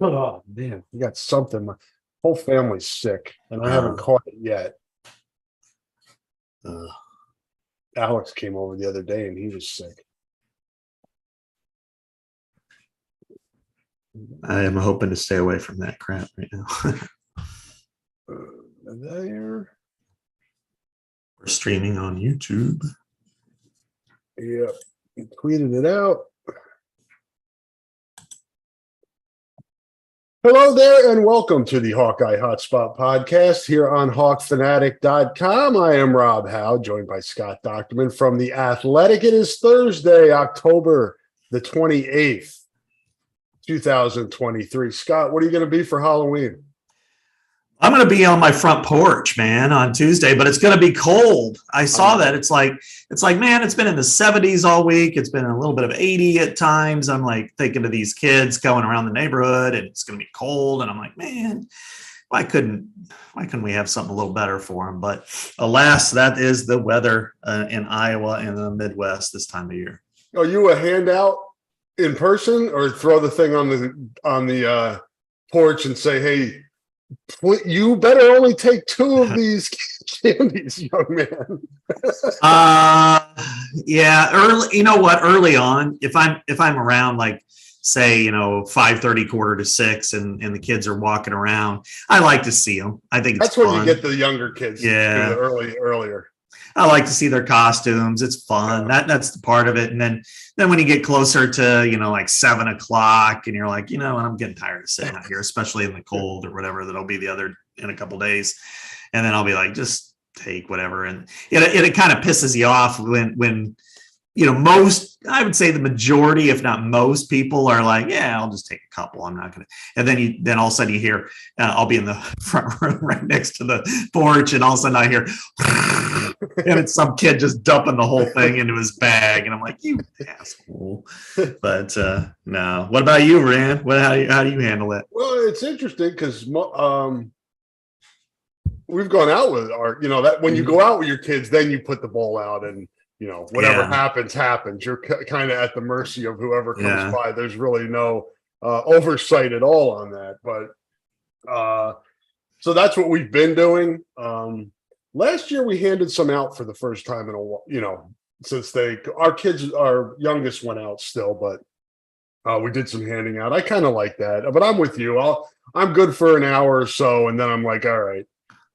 Oh man, you got something. My whole family's sick, and I haven't Uh, caught it yet. uh, Alex came over the other day, and he was sick. I am hoping to stay away from that crap right now. There, We're streaming on YouTube. yep, he tweeted it out. Hello there, and welcome to the Hawkeye Hotspot Podcast here on HawkFanatic.com. I am Rob Howe, joined by Scott Docterman from The Athletic. It is Thursday, October the 28th, 2023. Scott, what are you going to be for Halloween? I'm going to be on my front porch, man, on Tuesday, but it's going to be cold. I saw that. It's like, man, it's been in the 70s all week. It's been a little bit of 80 at times. I'm like thinking of these kids going around the neighborhood and it's going to be cold. And I'm like, man, why couldn't we have something a little better for them? But alas, that is the weather in Iowa and the Midwest this time of year. Are you a handout in person, or throw the thing on the porch and say, hey, you better only take 2 of these candies, young man? Yeah, early. You know what? Early on, if I'm around, like say 5:30, 5:45, and the kids are walking around, I like to see them. I think that's fun. when you get the younger kids. Yeah, earlier. I like to see their costumes. It's fun. Yeah. That's the part of it. And then when you get closer to, like 7:00 and you're like, and I'm getting tired of sitting out here, especially in the cold or whatever, that'll be in a couple of days. And then I'll be like, just take whatever. And it kind of pisses you off when most, I would say the majority, if not most people are like, yeah, I'll just take a couple. I'm not going to. And then all of a sudden you hear, I'll be in the front room right next to the porch. And all of a sudden I hear, and it's some kid just dumping the whole thing into his bag. And I'm like, you asshole. But no. What about you, Rand? How do you handle it? Well, it's interesting because we've gone out with our, that when you go out with your kids, then you put the bowl out and, whatever happens. You're kind of at the mercy of whoever comes by. There's really no oversight at all on that. But so that's what we've been doing. Last year we handed some out for the first time in a while, since our youngest went out still, but we did some handing out. I kind of like that, but I'm with you. I'm good for an hour or so, and then I'm like, all right,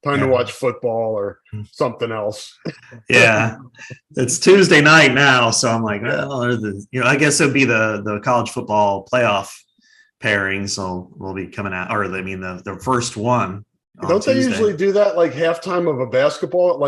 time to watch football or something else. Yeah, it's Tuesday night now, so I'm like, well, I guess it'll be the college football playoff pairing, so we'll be coming out, or I mean the first one. Don't they usually do that like halftime of a basketball?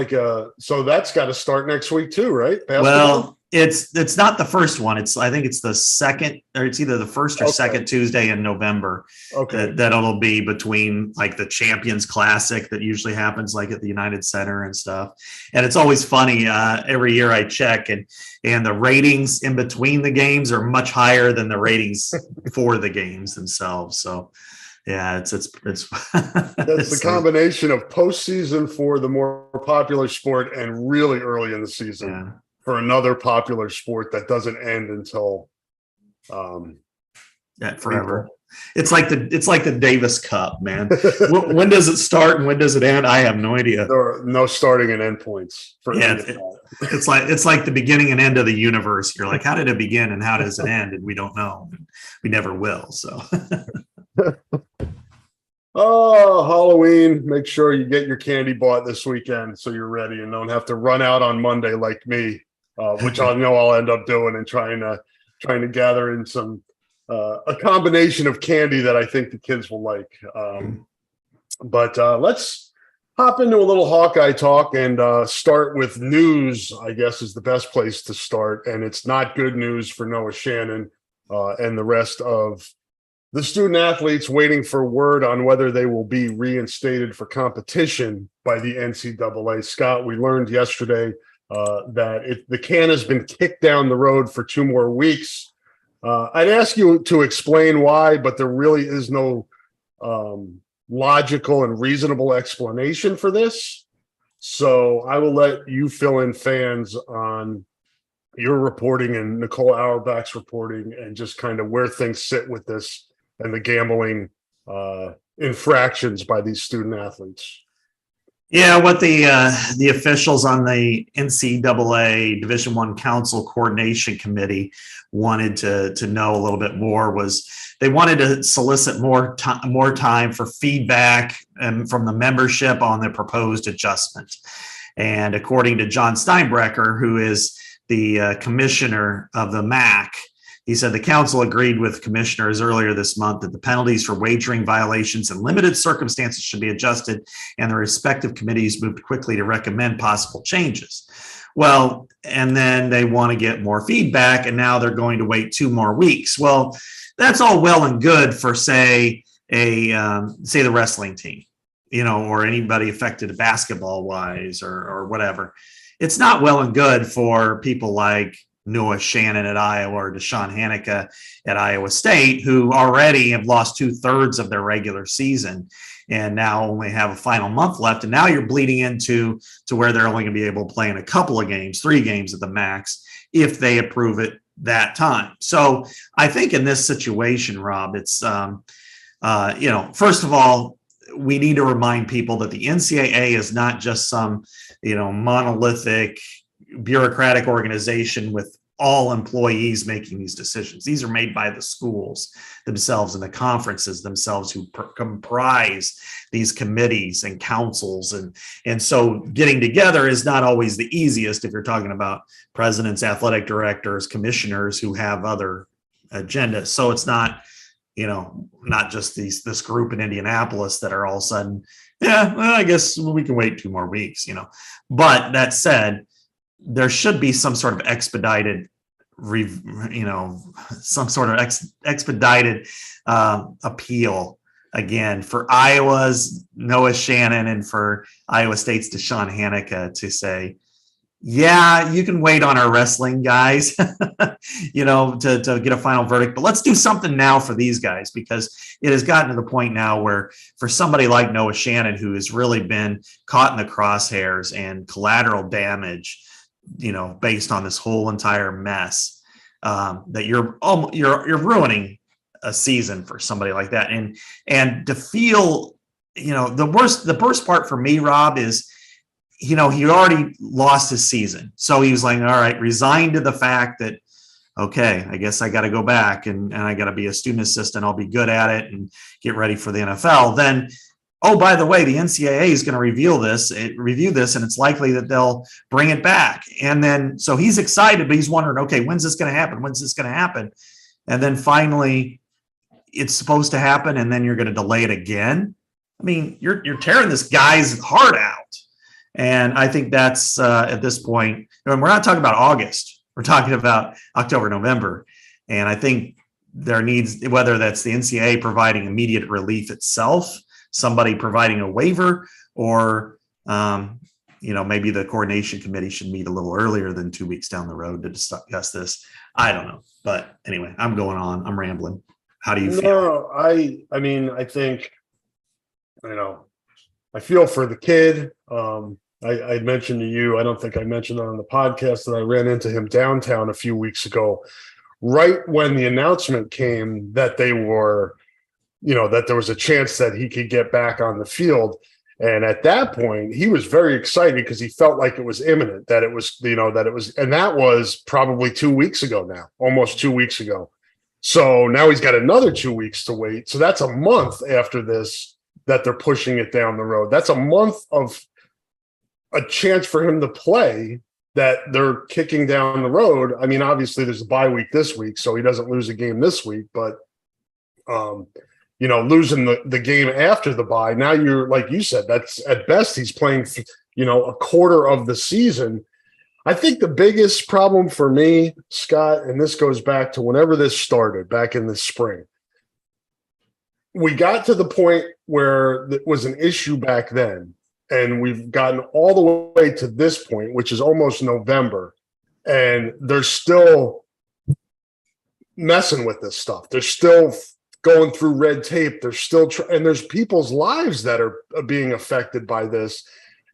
So that's got to start next week too, right? Basketball? Well, it's not the first one. I think it's the second, or it's either the first or second Tuesday in November. Okay, that it'll be between like the Champions Classic that usually happens like at the United Center and stuff. And it's always funny. Every year I check, and the ratings in between the games are much higher than the ratings for the games themselves. So. Yeah, it's that's the combination of postseason for the more popular sport and really early in the season for another popular sport that doesn't end until forever. It's like the Davis Cup, man. When does it start and when does it end? I have no idea. There are no starting and end points for it's like the beginning and end of the universe. You're like, how did it begin and how does it end? And we don't know. We never will. So. Oh, Halloween. Make sure you get your candy bought this weekend so you're ready and don't have to run out on Monday like me, which I know I'll end up doing and trying to gather in some a combination of candy that I think the kids will like. But let's hop into a little Hawkeye talk and start with news, I guess, is the best place to start. And it's not good news for Noah Shannon and the rest of the student athletes waiting for word on whether they will be reinstated for competition by the NCAA. Scott, we learned yesterday that the can has been kicked down the road for 2 more weeks. I'd ask you to explain why, but there really is no logical and reasonable explanation for this. So I will let you fill in fans on your reporting and Nicole Auerbach's reporting and just kind of where things sit with this and the gambling infractions by these student athletes. Yeah, what the officials on the NCAA Division I Council Coordination Committee wanted to know a little bit more was they wanted to solicit more time for feedback from the membership on the proposed adjustment. And according to John Steinbrecher, who is the commissioner of the MAC, he said the council agreed with commissioners earlier this month that the penalties for wagering violations in limited circumstances should be adjusted, and the respective committees moved quickly to recommend possible changes. Well, and then they want to get more feedback, and now they're going to wait 2 more weeks. Well, that's all well and good for, say, the wrestling team, or anybody affected basketball-wise or whatever. It's not well and good for people like Noah Shannon at Iowa or Deshaun Hanika at Iowa State, who already have lost 2/3 of their regular season and now only have a final month left. And now you're bleeding into where they're only going to be able to play in a couple of games, 3 games at the max, if they approve it that time. So I think in this situation, Rob, it's, first of all, we need to remind people that the NCAA is not just some, monolithic bureaucratic organization with all employees making these decisions. These are made by the schools themselves and the conferences themselves who comprise these committees and councils. And so getting together is not always the easiest if you're talking about presidents, athletic directors, commissioners who have other agendas. So it's not, not just this group in Indianapolis that are all of a sudden, I guess we can wait 2 more weeks, But that said, there should be some sort of expedited, appeal again for Iowa's Noah Shannon and for Iowa State's Deshaun Hanika to say, yeah, you can wait on our wrestling guys, to get a final verdict. But let's do something now for these guys, because it has gotten to the point now where for somebody like Noah Shannon, who has really been caught in the crosshairs and collateral damage, based on this whole entire mess, that you're ruining a season for somebody like that. And to feel, the worst part for me, Rob, is, he already lost his season. So he was like, all right, resigned to the fact that, okay, I guess I got to go back and I got to be a student assistant. I'll be good at it and get ready for the NFL. Then, oh, by the way, the NCAA is going to review this, and it's likely that they'll bring it back. And then, so he's excited, but he's wondering, okay, when's this going to happen? When's this going to happen? And then finally, it's supposed to happen, and then you're going to delay it again. I mean, you're tearing this guy's heart out. And I think that's at this point, we're not talking about August. We're talking about October, November. And I think there needs, whether that's the NCAA providing immediate relief itself, somebody providing a waiver, or, maybe the coordination committee should meet a little earlier than 2 weeks down the road to discuss this. I don't know. But anyway, I'm going on. I'm rambling. How do you feel? No, I mean, I think, I feel for the kid. I mentioned to you, I don't think I mentioned it on the podcast, that I ran into him downtown a few weeks ago, right when the announcement came that they were, that there was a chance that he could get back on the field. And at that point, he was very excited because he felt like it was imminent, that it was, and that was probably 2 weeks ago now, almost 2 weeks ago. So now he's got another 2 weeks to wait. So that's a month after this that they're pushing it down the road. That's a month of a chance for him to play that they're kicking down the road. I mean, obviously there's a bye week this week, so he doesn't lose a game this week, but losing the game after the bye, now you're, like you said, that's at best he's playing, a quarter of the season. I think the biggest problem for me, Scott, and this goes back to whenever this started back in the spring, we got to the point where it was an issue back then. And we've gotten all the way to this point, which is almost November, and they're still messing with this stuff. They're still going through red tape. They're still and there's people's lives that are being affected by this.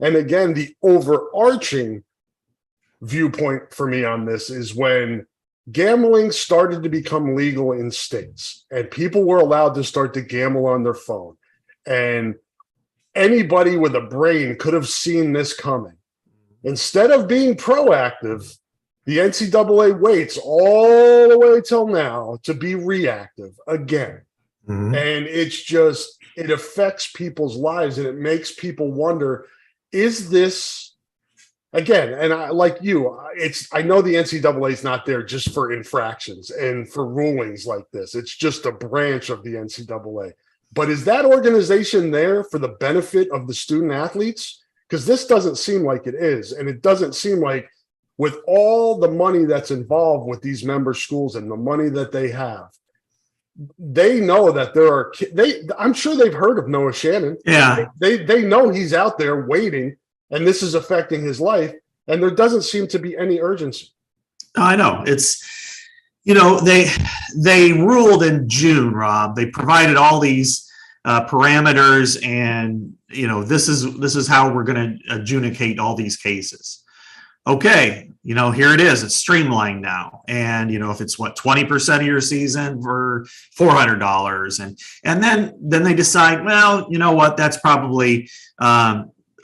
And again, the overarching viewpoint for me on this is when gambling started to become legal in states, and people were allowed to start to gamble on their phone. And anybody with a brain could have seen this coming. Instead of being proactive, the NCAA waits all the way till now to be reactive again. Mm-hmm. And it affects people's lives, and it makes people wonder, is this, again, and I know the NCAA is not there just for infractions and for rulings like this. It's just a branch of the NCAA. But is that organization there for the benefit of the student athletes? Because this doesn't seem like it is. And it doesn't seem like, with all the money that's involved with these member schools and the money that they have, they know that I'm sure they've heard of Noah Shannon. Yeah. They know he's out there waiting, and this is affecting his life. And there doesn't seem to be any urgency. I know. It's, they ruled in June, Rob. They provided all these parameters, and, this is how we're going to adjudicate all these cases. Okay, here it is. It's streamlined now. And, if it's 20% of your season for $400, and then they decide, well, you know what, that's probably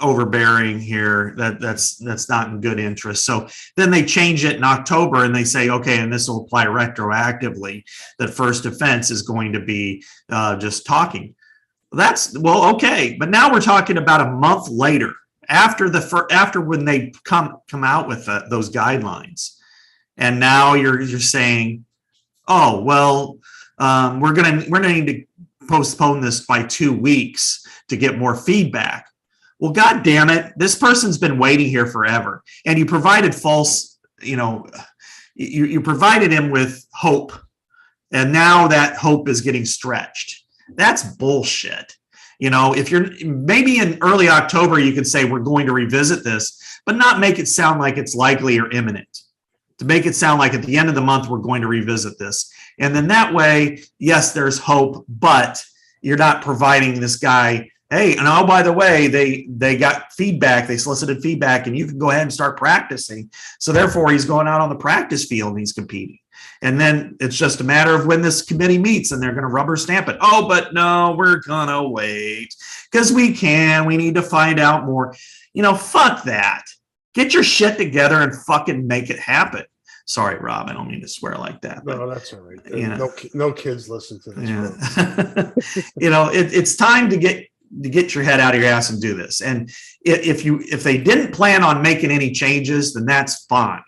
overbearing here. That's not in good interest. So then they change it in October, and they say, okay, and this will apply retroactively, that first offense is going to be just talking. Okay. But now we're talking about a month later, after when they come out with those guidelines, and now you're saying, oh well, we're gonna need to postpone this by 2 weeks to get more feedback. Well, God damn it, this person's been waiting here forever, and you provided you provided him with hope, and now that hope is getting stretched. That's bullshit. If you're maybe in early October, you could say we're going to revisit this, but not make it sound like it's likely or imminent. To make it sound like at the end of the month, we're going to revisit this. And then that way, yes, there's hope, but you're not providing this guy, hey, and oh, by the way, they got feedback, they solicited feedback, and you can go ahead and start practicing. So therefore, he's going out on the practice field and he's competing. And then it's just a matter of when this committee meets, and they're going to rubber stamp it. Oh, but no, we're going to wait because we need to find out more. Fuck that. Get your shit together and fucking make it happen. Sorry, Rob, I don't mean to swear like that. No, that's all right. No kids listen to this. Yeah. It's time to get your head out of your ass and do this. And if they didn't plan on making any changes, then that's fine.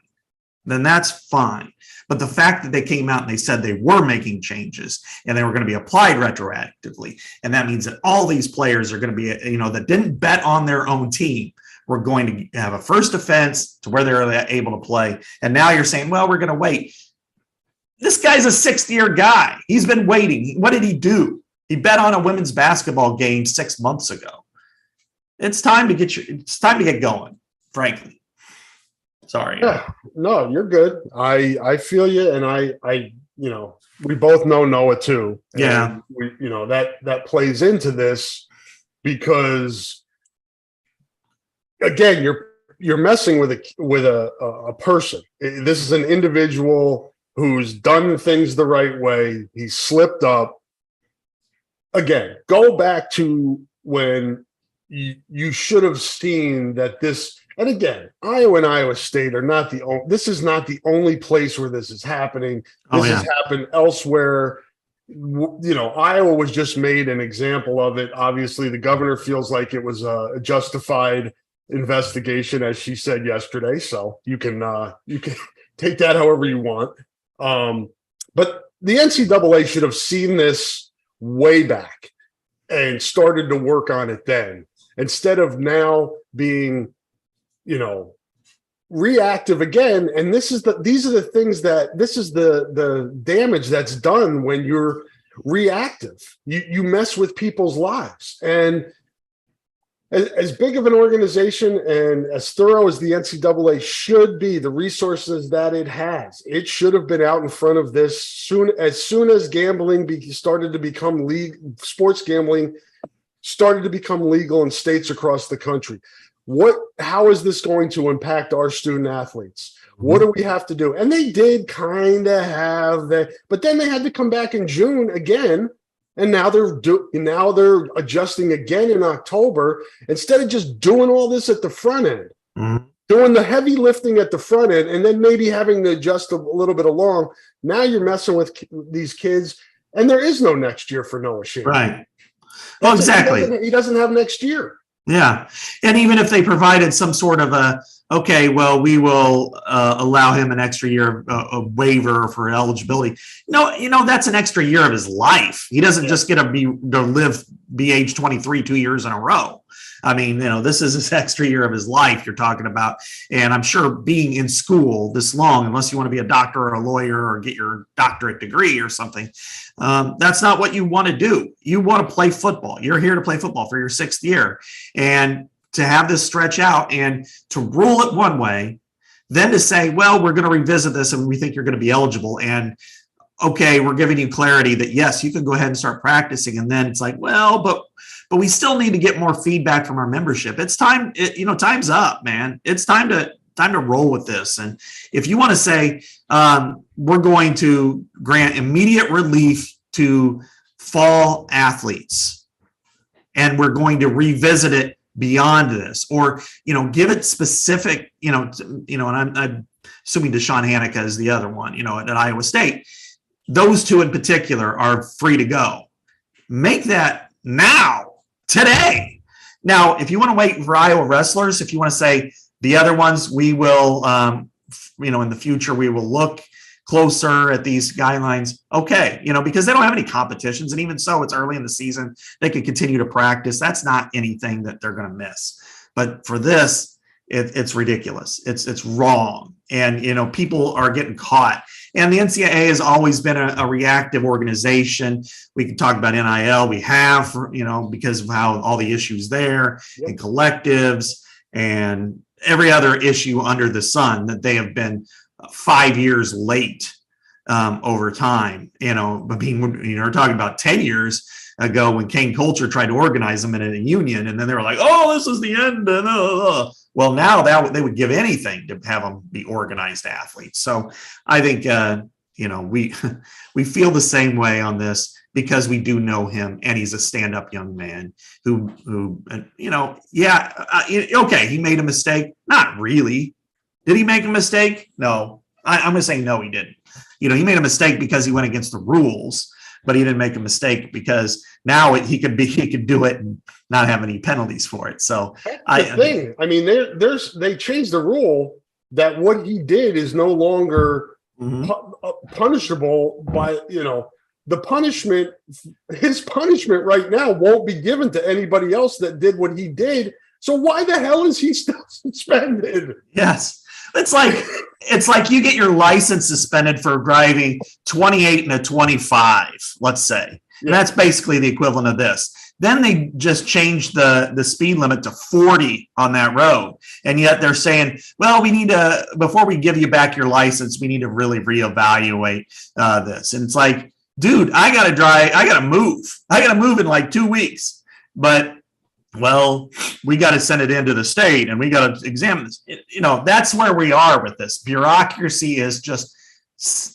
But the fact that they came out and they said they were making changes and they were going to be applied retroactively, and that means that all these players are going to be, that didn't bet on their own team, were going to have a first offense to where they're able to play. And now you're saying, well, we're going to wait. This guy's a sixth-year guy. He's been waiting. What did he do? He bet on a women's basketball game 6 months ago. It's time to get going, frankly. Sorry. Yeah, no, you're good. I feel you, and I we both know Noah too. Yeah, we, that plays into this, because again, you're messing with a person. This is an individual who's done things the right way. He slipped up. Again, go back to when you should have seen that this. And again, Iowa and Iowa State are not this is not the only place where this is happening. This has happened elsewhere. Iowa was just made an example of it. Obviously, the governor feels like it was a justified investigation, as she said yesterday. So you can take that however you want. But the NCAA should have seen this way back and started to work on it then, instead of now being reactive again. And these are the things this is the damage that's done when you're reactive. You mess with people's lives. And as big of an organization and as thorough as the NCAA should be, the resources that it has, it should have been out in front of this as soon as gambling started to become legal. Sports gambling started to become legal in states across the country. how is this going to impact our student athletes? What do we have to do? And they did kind of have that, but then they had to come back in June again. And now they're adjusting again in October instead of just doing all this at the front end, doing the heavy lifting at the front end, and then maybe having to adjust a little bit along. Now you're messing with these kids, and there is no next year for Noah Shannon. Right. Well, exactly. He doesn't have next year. Yeah. And even if they provided some sort of we will allow him an extra year a waiver for eligibility. No, that's an extra year of his life. He doesn't just get to be age 23 2 years in a row. I mean, this is his extra year of his life you're talking about. And I'm sure being in school this long, unless you want to be a doctor or a lawyer or get your doctorate degree or something, that's not what you want to do. You want to play football. You're here to play football for your 6th year. And to have this stretch out and to rule it one way, then to say, well, we're going to revisit this and we think you're going to be eligible. And okay, we're giving you clarity that, yes, you can go ahead and start practicing. And then it's like, well, but we still need to get more feedback from our membership. It's time, time's up, man. It's time to roll with this. And if you want to say, we're going to grant immediate relief to fall athletes and we're going to revisit it beyond this, or, give it specific, and I'm assuming Deshaun Hanika is the other one, at Iowa State. Those two in particular are free to go. Make that now, today. Now, if you want to wait for Iowa wrestlers, if you want to say the other ones, we will, in the future, we will look closer at these guidelines. Okay. Because they don't have any competitions. And even so, it's early in the season. They can continue to practice. That's not anything that they're going to miss. But for this, it's ridiculous. It's wrong. And, people are getting caught. And the NCAA has always been a reactive organization. We can talk about NIL. We have, because of how all the issues there and collectives and every other issue under the sun that they have been 5 years late over time. We're talking about 10 years ago when Kane Culture tried to organize them in a union, and then they were like, "Oh, this is the end." Well, now they would give anything to have them be organized athletes. So I think we feel the same way on this because we do know him, and he's a stand-up young man who okay, he made a mistake. Not really. Did he make a mistake? No. I'm going to say no, he didn't. He made a mistake because he went against the rules, but he didn't make a mistake because now he could do it and not have any penalties for it. So they changed the rule that what he did is no longer punishable by, the punishment, his punishment right now won't be given to anybody else that did what he did. So why the hell is he still suspended? Yes. It's like you get your license suspended for driving 28 and a 25, let's say. And that's basically the equivalent of this. Then they just changed the speed limit to 40 on that road. And yet they're saying, well, we need to, before we give you back your license, we need to really reevaluate this. And it's like, dude, I got to move in like 2 weeks. But well, we got to send it into the state and we got to examine this. That's where we are with this. Bureaucracy is just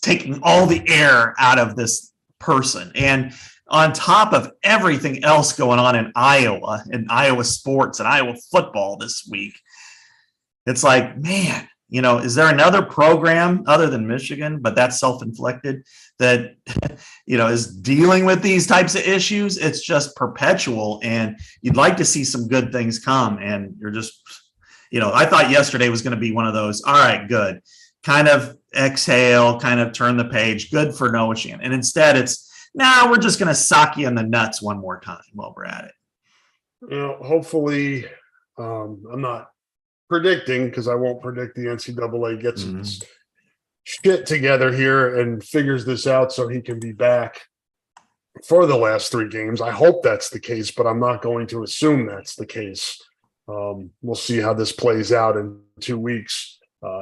taking all the air out of this person. And on top of everything else going on in Iowa and Iowa sports and Iowa football this week, it's like, man, is there another program other than Michigan, but that's self-inflicted, that, is dealing with these types of issues? It's just perpetual, and you'd like to see some good things come. And you're just, I thought yesterday was going to be one of those, all right, good, kind of exhale, kind of turn the page, good for Noah Shannon. And instead it's, we're just going to sock you in the nuts one more time while we're at it. Hopefully, I'm not predicting, because I won't predict the NCAA gets its shit together here and figures this out so he can be back for the last 3 games. I hope that's the case, but I'm not going to assume that's the case. We'll see how this plays out in 2 weeks.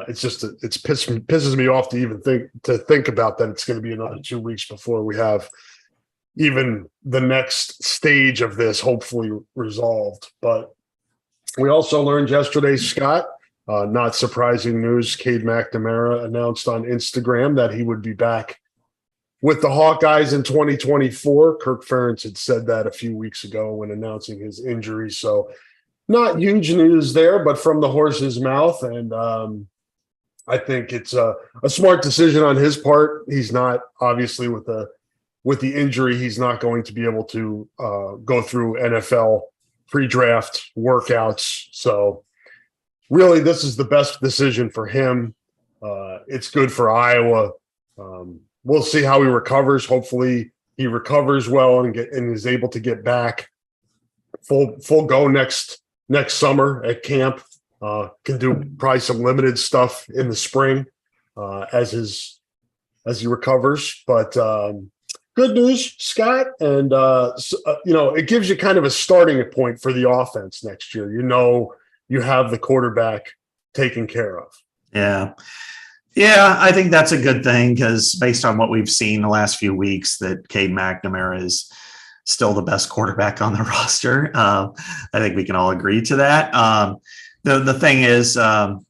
It's just pisses me off to even think about that it's going to be another 2 weeks before we have even the next stage of this hopefully resolved. But We also learned yesterday, Scott, not surprising news, Cade McNamara announced on Instagram that he would be back with the Hawkeyes in 2024. Kirk Ferentz had said that a few weeks ago when announcing his injury. So not huge news there, but from the horse's mouth. And I think it's a smart decision on his part. He's not, obviously, with the injury, he's not going to be able to go through NFL pre-draft workouts. So really, this is the best decision for him. It's good for Iowa. We'll see how he recovers. Hopefully he recovers well and is able to get back full go next summer at camp. Can do probably some limited stuff in the spring as he recovers. But good news, Scott. And, it gives you kind of a starting point for the offense next year. You have the quarterback taken care of. Yeah. Yeah, I think that's a good thing because based on what we've seen the last few weeks, that Cade McNamara is still the best quarterback on the roster. I think we can all agree to that. The thing is, what's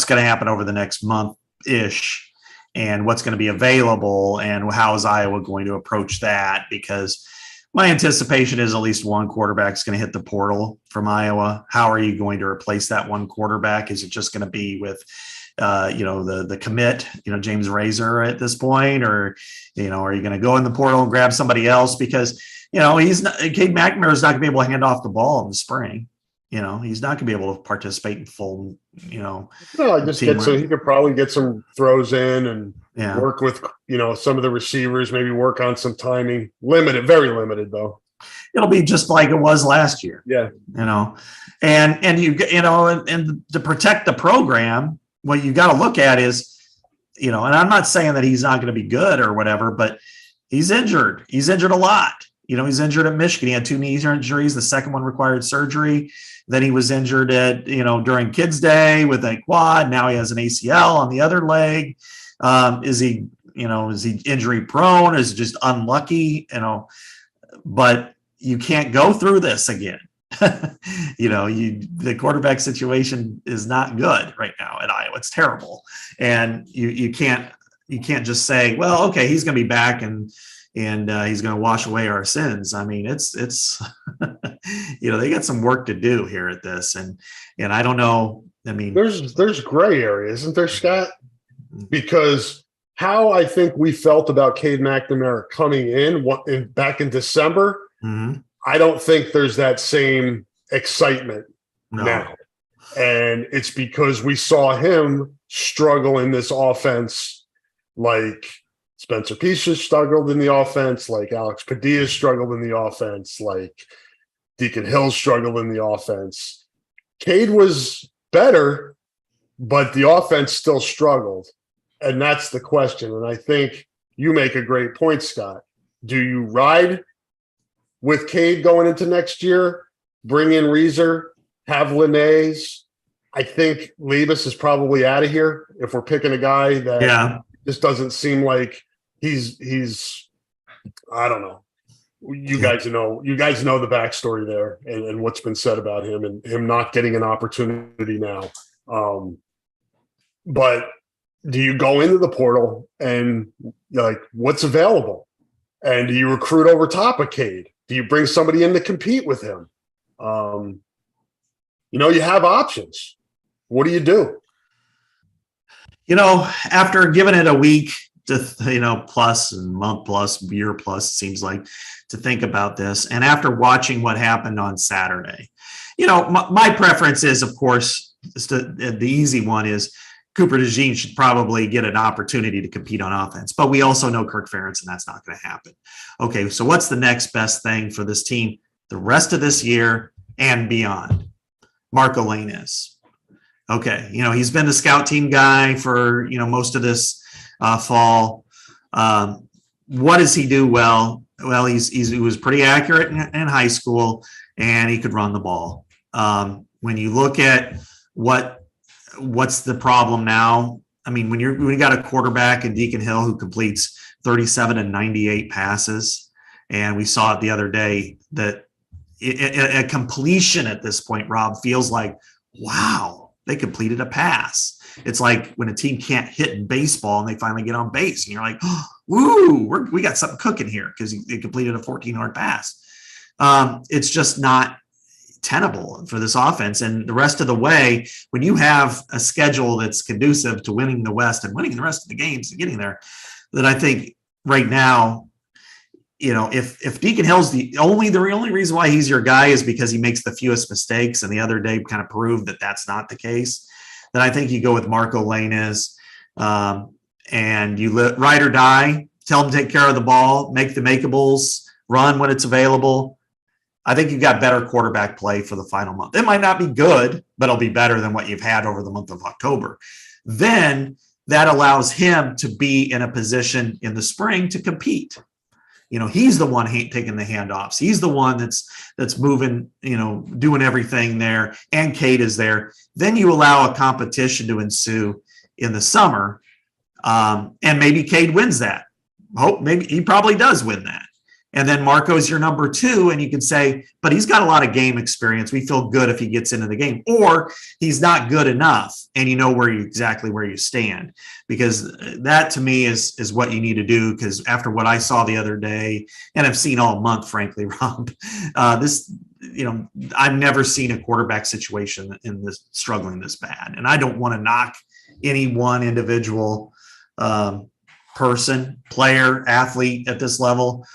going to happen over the next month-ish and what's going to be available and how is Iowa going to approach that? Because my anticipation is at least one quarterback is going to hit the portal from Iowa. How are you going to replace that one quarterback? Is it just going to be with, the commit, James Razor at this point, or, are you going to go in the portal and grab somebody else? Because, Cade McNamara is not going to be able to hand off the ball in the spring. He's not going to be able to participate in full, No, he could probably get some throws in and work with, some of the receivers, maybe work on some timing. Limited, very limited though. It'll be just like it was last year. Yeah. And to protect the program, what you got to look at is, and I'm not saying that he's not going to be good or whatever, but he's injured. He's injured a lot. He's injured at Michigan. He had 2 knee injuries. The second one required surgery. Then he was injured at, during Kids Day with a quad. Now he has an ACL on the other leg. Is he injury prone? Is he just unlucky? But you can't go through this again. The quarterback situation is not good right now at Iowa. It's terrible. And you can't just say, well, okay, he's going to be back and he's going to wash away our sins. I mean, it's they got some work to do here at this. And I don't know. I mean, there's gray area, isn't there, Scott? Because how I think we felt about Cade McNamara coming in back in December, I don't think there's that same excitement now. And it's because we saw him struggle in this offense like Spencer Petras struggled in the offense, like Alex Padilla struggled in the offense, like Deacon Hill struggled in the offense. Cade was better, but the offense still struggled. And that's the question. And I think you make a great point, Scott. Do you ride with Cade going into next year, bring in Reeser, have Linnaeus? I think Leibus is probably out of here if we're picking a guy that just doesn't seem like he's I don't know. You guys know the backstory there and what's been said about him and him not getting an opportunity now. But do you go into the portal and what's available? And do you recruit over top of Cade? Do you bring somebody in to compete with him? You have options. What do you do? After giving it a week to, plus and month plus, year plus, it seems like, to think about this. And after watching what happened on Saturday, my preference is, of course, the easy one is Cooper DeJean should probably get an opportunity to compete on offense. But we also know Kirk Ferentz, and that's not going to happen. Okay, so what's the next best thing for this team the rest of this year and beyond? Marco Lainez. Okay, he's been the scout team guy for, most of this fall. What does he do well? Well, he was pretty accurate in high school, and he could run the ball. When you look at what's the problem now? I mean, when you got a quarterback in Deacon Hill who completes 37 and 98 passes, and we saw it the other day that a completion at this point, Rob, feels like, wow, they completed a pass. It's like when a team can't hit in baseball and they finally get on base and you're like, oh, woo, we got something cooking here because they completed a 14-yard pass. It's just not tenable for this offense. And the rest of the way, when you have a schedule that's conducive to winning the West and winning the rest of the games and getting there, that I think right now, if Deacon Hill's the only reason why he's your guy is because he makes the fewest mistakes, and the other day kind of proved that that's not the case, then I think you go with Marco Lainez, and you ride or die, tell him to take care of the ball, make the makeables, run when it's available. I think you've got better quarterback play for the final month. It might not be good, but it'll be better than what you've had over the month of October. Then that allows him to be in a position in the spring to compete. He's the one taking the handoffs. He's the one that's moving, doing everything there. And Cade is there. Then you allow a competition to ensue in the summer. And maybe Cade wins that. Maybe he probably does win that. And then Marco's your number 2, and you can say, but he's got a lot of game experience. We feel good if he gets into the game, or he's not good enough, and you know exactly where you stand, because that to me is what you need to do. Because after what I saw the other day, and I've seen all month, frankly, Rob, I've never seen a quarterback situation in this struggling this bad, and I don't want to knock any one individual person, player, athlete at this level.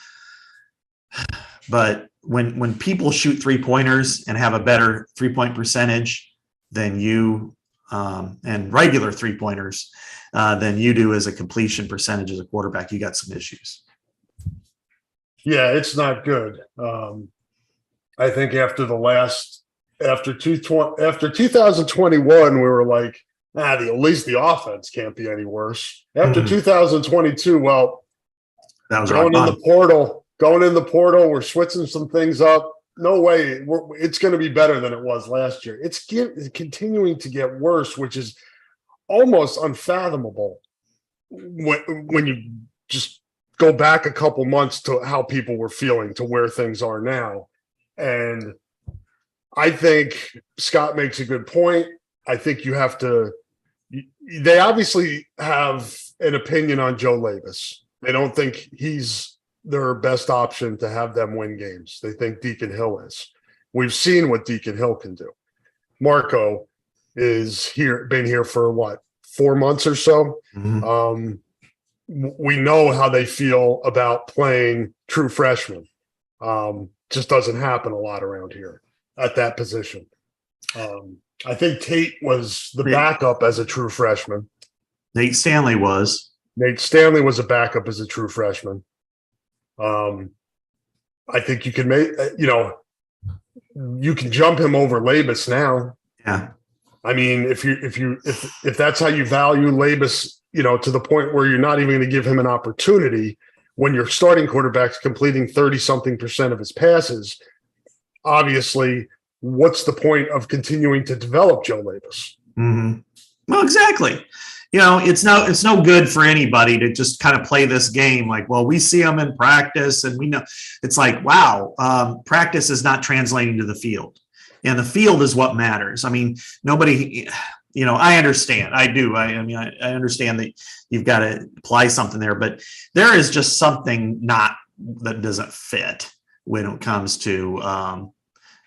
But when people shoot 3-pointers and have a better 3-point percentage than you, and regular 3-pointers than you do as a completion percentage as a quarterback, you got some issues. Yeah, it's not good. I think after 2021, we were like, at least the offense can't be any worse. After 2022, well, that was going in the portal, we're switching some things up. No way. It's going to be better than it was last year. It's continuing to get worse, which is almost unfathomable when you just go back a couple months to how people were feeling to where things are now. And I think Scott makes a good point. I think they obviously have an opinion on Joe Labus. They don't think he's their best option to have them win games. They think Deacon Hill is. We've seen what Deacon Hill can do. Marco is been here for 4 months or so. Mm-hmm. We know how they feel about playing true freshmen. Just doesn't happen a lot around here at that position. I think Tate was the backup as a true freshman. Nate Stanley was a backup as a true freshman. I think you can you can jump him over Labus now. Yeah. I mean, if that's how you value Labus, to the point where you're not even going to give him an opportunity when your starting quarterback's completing 30-something% of his passes, obviously, what's the point of continuing to develop Joe Labus? Mm-hmm. Well, exactly. It's no good for anybody to just kind of play this game like, well, we see them in practice and we know. It's like, wow, practice is not translating to the field, and the field is what matters. I mean, nobody, I understand. I do. I understand that you've got to apply something there, but there is just something that doesn't fit when it comes to,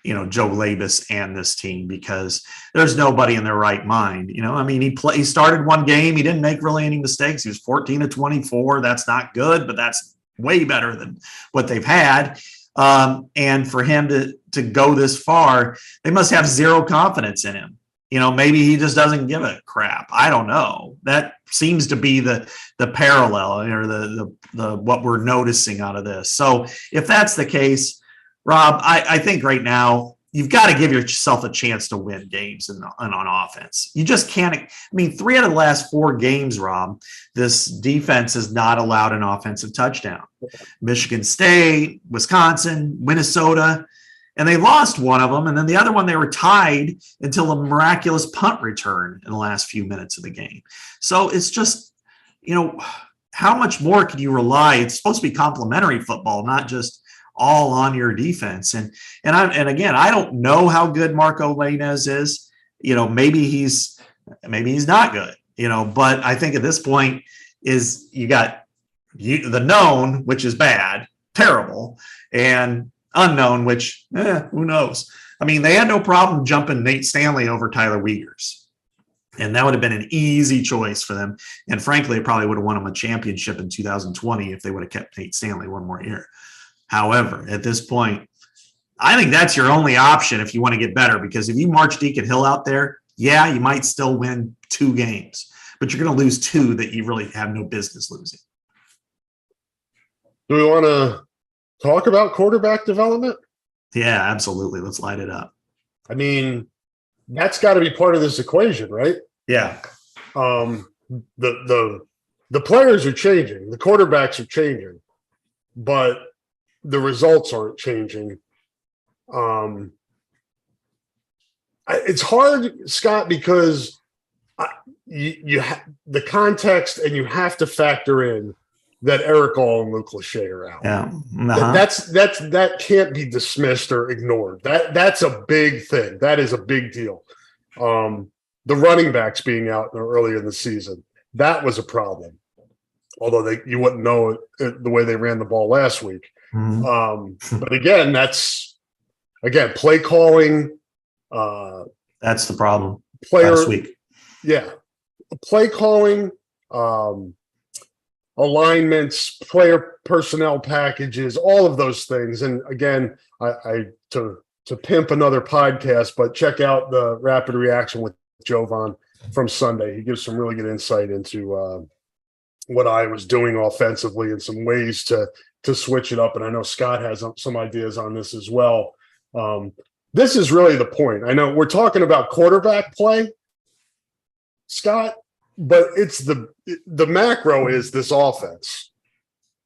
Joe Labus and this team, because there's nobody in their right mind. He started one game. He didn't make really any mistakes. He was 14-24. That's not good, but that's way better than what they've had. And for him to go this far, they must have zero confidence in him. Maybe he just doesn't give a crap. I don't know. That seems to be the parallel, or the what we're noticing out of this. So if that's the case, Rob, I think right now you've got to give yourself a chance to win games and on offense. You just can't. 3 out of the last 4 games, Rob, this defense has not allowed an offensive touchdown. Michigan State, Wisconsin, Minnesota, and they lost one of them. And then the other one, they were tied until a miraculous punt return in the last few minutes of the game. So it's just, how much more can you rely? It's supposed to be complementary football, not just all on your defense. And again, I don't know how good Marco Lainez is. Maybe he's not good, but I think at this point is you got the known, which is bad, terrible, and unknown, which who knows? I mean, they had no problem jumping Nate Stanley over Tyler Wiegers. And that would have been an easy choice for them. And frankly, it probably would have won them a championship in 2020 if they would have kept Nate Stanley one more year. However, at this point, I think that's your only option if you want to get better, because if you march Deacon Hill out there, yeah, you might still win 2 games, but you're going to lose 2 that you really have no business losing. Do we want to talk about quarterback development? Yeah, absolutely. Let's light it up. I mean, that's got to be part of this equation, right? Yeah. The players are changing, the quarterbacks are changing, but the results aren't changing. It's hard, Scott, because you the context, and you have to factor in that Eric All and Luke Lachey are out. Yeah. That can't be dismissed or ignored. That's a big thing. That is a big deal. The running backs being out earlier in the season, that was a problem. Although you wouldn't know it the way they ran the ball last week. Mm-hmm. But again, play calling. That's the problem. Last week. Yeah. Play calling, alignments, player personnel packages, all of those things. And again, to pimp another podcast, but check out the Rapid Reaction with Jovan from Sunday. He gives some really good insight into what I was doing offensively and some ways to switch it up. And I know Scott has some ideas on this as well. This is really the point. I know we're talking about quarterback play, Scott, but it's the macro is this offense.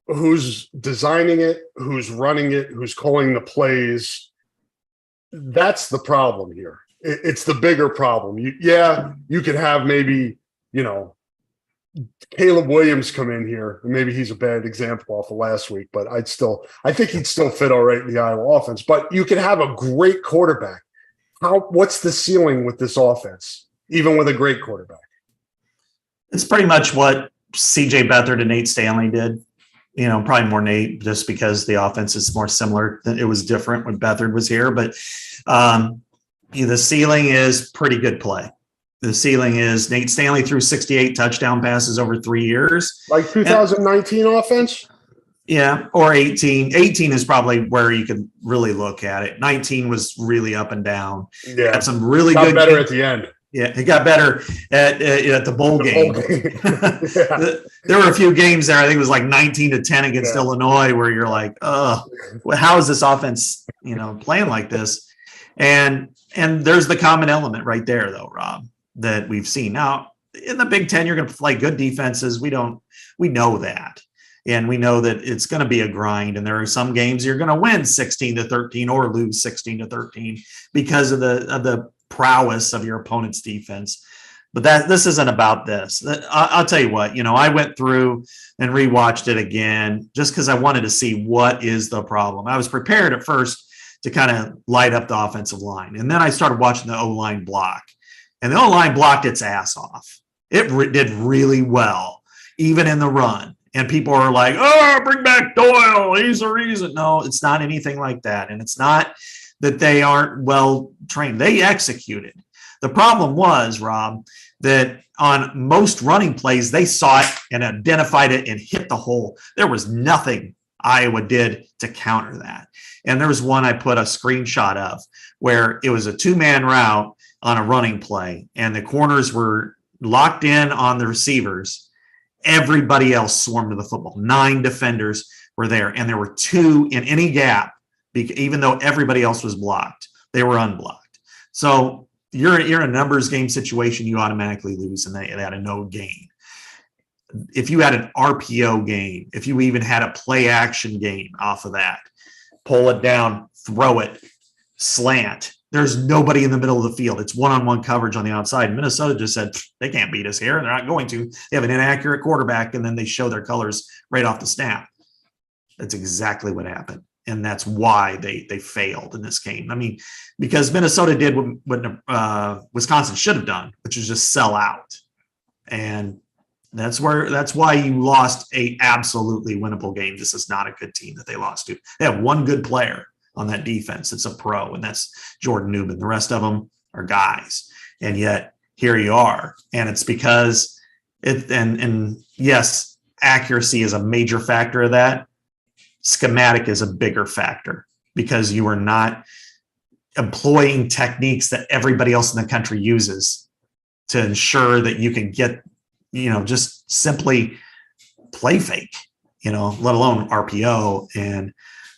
Who's designing it, who's running it, who's calling the plays. That's the problem here. It's the bigger problem. You could have maybe, Caleb Williams come in here, and maybe he's a bad example off of last week, but I think he'd still fit all right in the Iowa offense. But you could have a great quarterback. What's the ceiling with this offense, even with a great quarterback? It's pretty much what CJ Beathard and Nate Stanley did. Probably more Nate, just because the offense is more similar. It was different when Beathard was here, but the ceiling is pretty good play. The ceiling is Nate Stanley threw 68 touchdown passes over 3 years. Like 2019 offense? Yeah, or 18. 18 is probably where you could really look at it. 19 was really up and down. Yeah. Had some really got good better at the end. Yeah, it got better at the bowl game. Yeah. There were a few games there. I think it was like 19-10 against Illinois, where you're like, "Oh, how is this offense, playing like this?" And there's the common element right there, though, Rob, that we've seen. Now in the Big Ten, you're going to play good defenses. We know that, and we know that it's going to be a grind. And there are some games you're going to win 16-13 or lose 16-13 because of the prowess of your opponent's defense. But this isn't about this. I'll tell you what, I went through and rewatched it again just because I wanted to see what is the problem. I was prepared at first to kind of light up the offensive line. And then I started watching the O-line block. And the O-line blocked its ass off. It did really well, even in the run. And people are like, "Oh, bring back Doyle. He's the reason." No, it's not anything like that. And it's not that they aren't well trained. They executed. The problem was, Rob, that on most running plays, they saw it and identified it and hit the hole. There was nothing Iowa did to counter that. And there was one I put a screenshot of where it was a 2-man route on a running play, and the corners were locked in on the receivers. Everybody else swarmed to the football. 9 defenders were there, and there were 2 in any gap. Even though everybody else was blocked, they were unblocked. So you're in a numbers game situation, you automatically lose, and they had a no gain. If you had an RPO game, if you even had a play action game off of that, pull it down, throw it, slant, there's nobody in the middle of the field. It's one-on-one coverage on the outside. And Minnesota just said, they can't beat us here, and they're not going to. They have an inaccurate quarterback, and then they show their colors right off the snap. That's exactly what happened. And that's why they failed in this game. I mean, because Minnesota did what Wisconsin should have done, which is just sell out. And that's why you lost a absolutely winnable game. This is not a good team that they lost to. They have one good player on that defense. It's a pro, and that's Jordan Newman. The rest of them are guys. And yet here you are. And it's because and yes, accuracy is a major factor of that. Schematic is a bigger factor because you are not employing techniques that everybody else in the country uses to ensure that you can get, just simply play fake, let alone RPO. And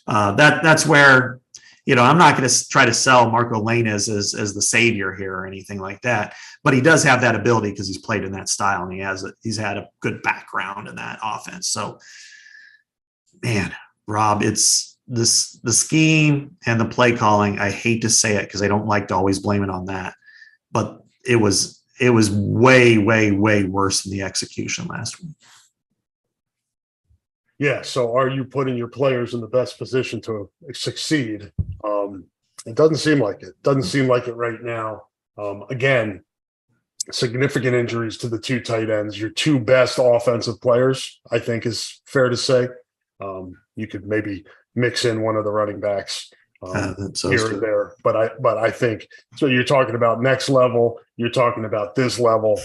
that's where, I'm not going to try to sell Marco Lainez as the savior here or anything like that, but he does have that ability because he's played in that style and he's had a good background in that offense. So, man, Rob, it's the scheme and the play calling. I hate to say it because I don't like to always blame it on that, but it was way, way, way worse than the execution last week. Yeah. So are you putting your players in the best position to succeed? It doesn't seem like it. Doesn't seem like it right now. Again, significant injuries to the two tight ends. Your two best offensive players, I think, is fair to say. You could maybe mix in one of the running backs here or there, but I think so. You're talking about next level. You're talking about this level.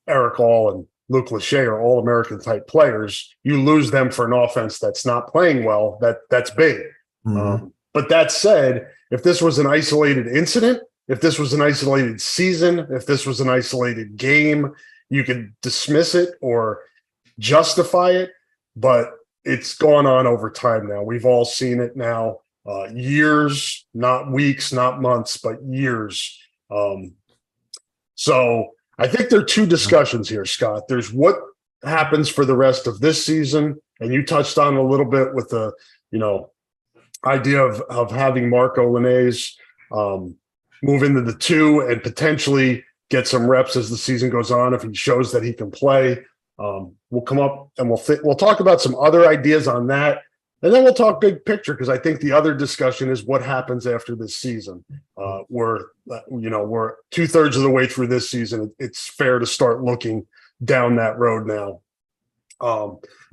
Eric All and Luke Lachey are all American type players. You lose them for an offense that's not playing well. That's big. Mm-hmm. But that said, if this was an isolated incident, if this was an isolated season, if this was an isolated game, you could dismiss it or justify it. But it's gone on over time now. We've all seen it now. Years, not weeks, not months, but years. So I think there are two discussions here, Scott. There's what happens for the rest of this season, and you touched on a little bit with the, idea of having Marco Lainez move into the 2 and potentially get some reps as the season goes on if he shows that he can play. We'll come up and we'll talk about some other ideas on that, and then we'll talk big picture because I think the other discussion is what happens after this season. We're 2/3 of the way through this season. It's fair to start looking down that road now.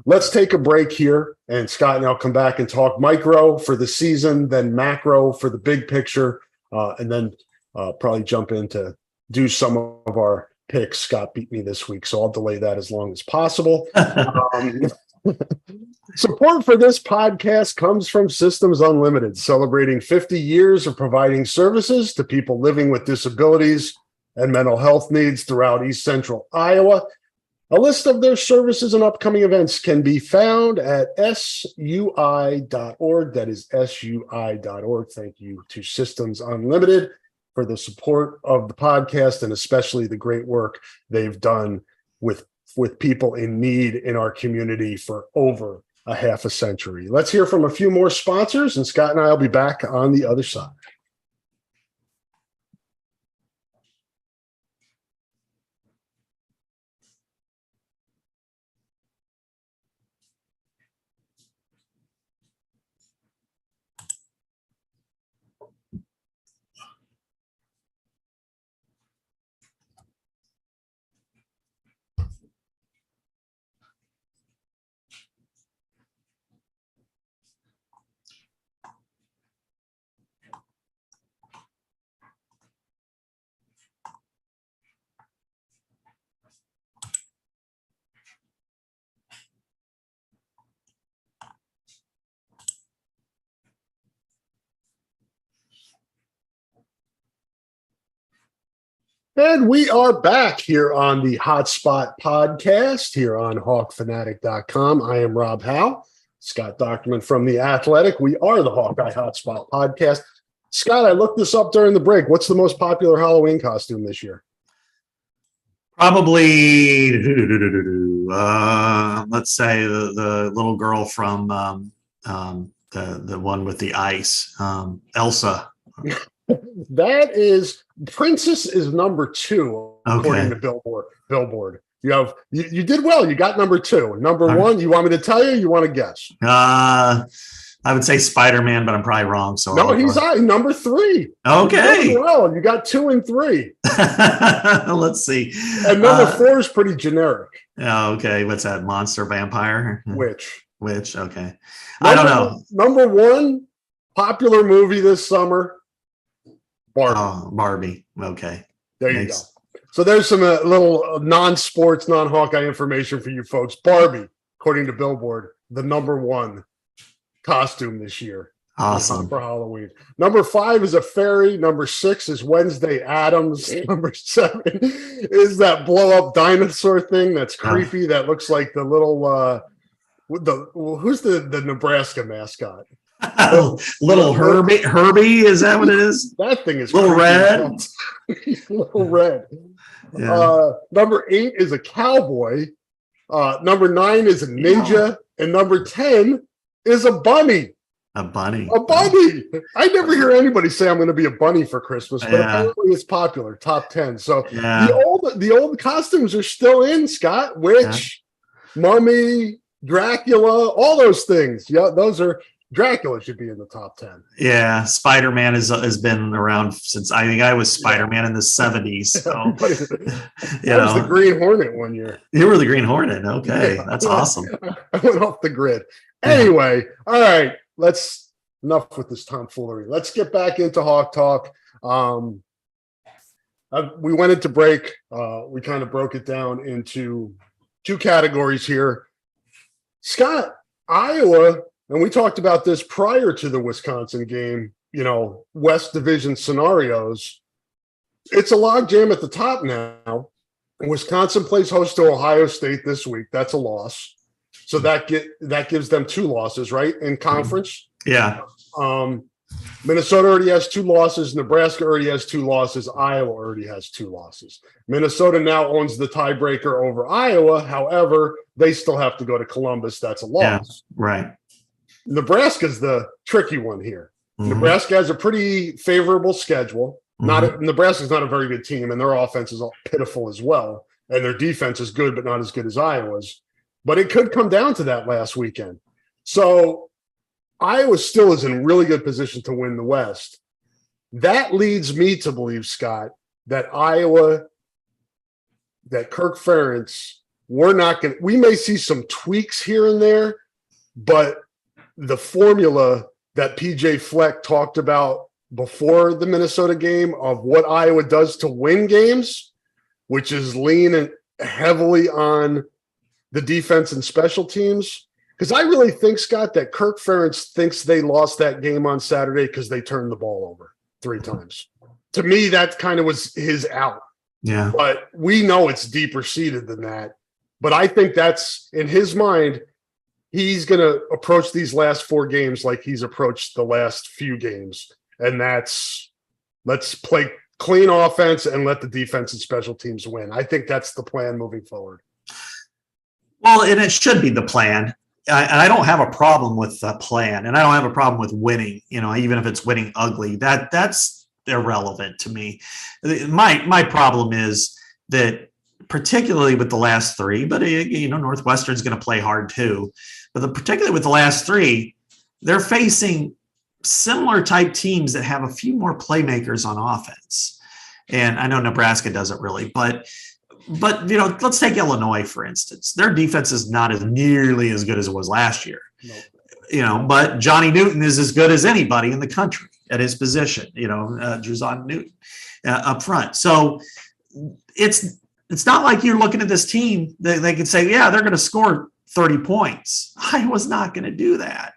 Let's take a break here, and Scott and I'll come back and talk micro for the season, then macro for the big picture, and then probably jump in to do some of our picks. Scott beat me this week, so I'll delay that as long as possible. Support for this podcast comes from Systems Unlimited, celebrating 50 years of providing services to people living with disabilities and mental health needs throughout East Central Iowa. A list of their services and upcoming events can be found at sui.org. That is sui.org. Thank you to Systems Unlimited for the support of the podcast and especially the great work they've done with people in need in our community for over a half a century. Let's hear from a few more sponsors, and Scott and I will be back on the other side. And we are back here on the Hotspot Podcast here on HawkFanatic.com. I am Rob Howe, Scott Dochterman from The Athletic. We are the Hawkeye Hotspot Podcast. Scott, I looked this up during the break. What's the most popular Halloween costume this year? Probably, let's say the little girl from the one with the ice, Elsa. That is Princess is number 2 according to Billboard. You did well. You got number 2. Number 1, you want me to tell you? You want to guess? I would say Spider-Man, but I'm probably wrong. So No, he's number 3. Okay. Well, you got 2 and 3. Let's see. And number 4 is pretty generic. Okay. What's that? Monster, vampire? Witch. Okay. I don't know. Number 1 popular movie this summer. Barbie. Oh, Barbie. Okay. There you go. So there's some little non-sports, non-Hawkeye information for you folks. Barbie, according to Billboard, the number 1 costume this year. Awesome. For Halloween. Number 5 is a fairy. Number 6 is Wednesday Addams. Number 7 is that blow up dinosaur thing that's creepy. That looks like the little who's the Nebraska mascot? Little Herbie, is that what it is? That thing is Little Red. Little Red. Yeah. Number 8 is a cowboy. Number 9 is a ninja, and number 10 is a bunny. A bunny. I never hear anybody say I'm going to be a bunny for Christmas, but apparently it's popular. Top 10. So the old costumes are still in, Scott. Witch, Mummy, Dracula, all those things. Yeah, those are. Dracula should be in the top 10. Yeah, Spider-Man has been around since I think I was Spider-Man in the 70s. So I was the Green Hornet one year. You were the Green Hornet. Okay, that's awesome. I went off the grid. Anyway, all right. Enough with this tomfoolery. Let's get back into Hawk Talk. We went into break. We kind of broke it down into 2 categories here. Scott, Iowa. And we talked about this prior to the Wisconsin game, West Division scenarios. It's a logjam at the top now. Wisconsin plays host to Ohio State this week. That's a loss. So that gives them 2 losses, right, in conference? Yeah. Minnesota already has 2 losses. Nebraska already has 2 losses. Iowa already has 2 losses. Minnesota now owns the tiebreaker over Iowa. However, they still have to go to Columbus. That's a loss. Yeah, right. Nebraska's the tricky one here. Mm-hmm. Nebraska has a pretty favorable schedule. Nebraska's not a very good team, and their offense is pitiful as well. And their defense is good, but not as good as Iowa's. But it could come down to that last weekend. So Iowa still is in really good position to win the West. That leads me to believe, Scott, that Kirk Ferentz, we may see some tweaks here and there, but the formula that PJ Fleck talked about before the Minnesota game of what Iowa does to win games, which is lean heavily on the defense and special teams. Because I really think, Scott, that Kirk Ferentz thinks they lost that game on Saturday because they turned the ball over 3 times. To me, that kind of was his out. Yeah. But we know it's deeper seated than that. But I think that's, in his mind, he's going to approach these last 4 games like he's approached the last few games. And that's, let's play clean offense and let the defense and special teams win. I think that's the plan moving forward. Well, and it should be the plan. I don't have a problem with the plan, and I don't have a problem with winning, even if it's winning ugly. That's irrelevant to me. My problem is that, particularly with the last 3, but Northwestern's going to play hard too. But particularly with the last 3, they're facing similar type teams that have a few more playmakers on offense. And I know Nebraska doesn't really, but let's take Illinois, for instance. Their defense is not as nearly as good as it was last year. Nope. But Johnny Newton is as good as anybody in the country at his position, Druzon Newton up front. So it's not like you're looking at this team that they could say, yeah, they're going to score 30 points. Iowa's not going to do that.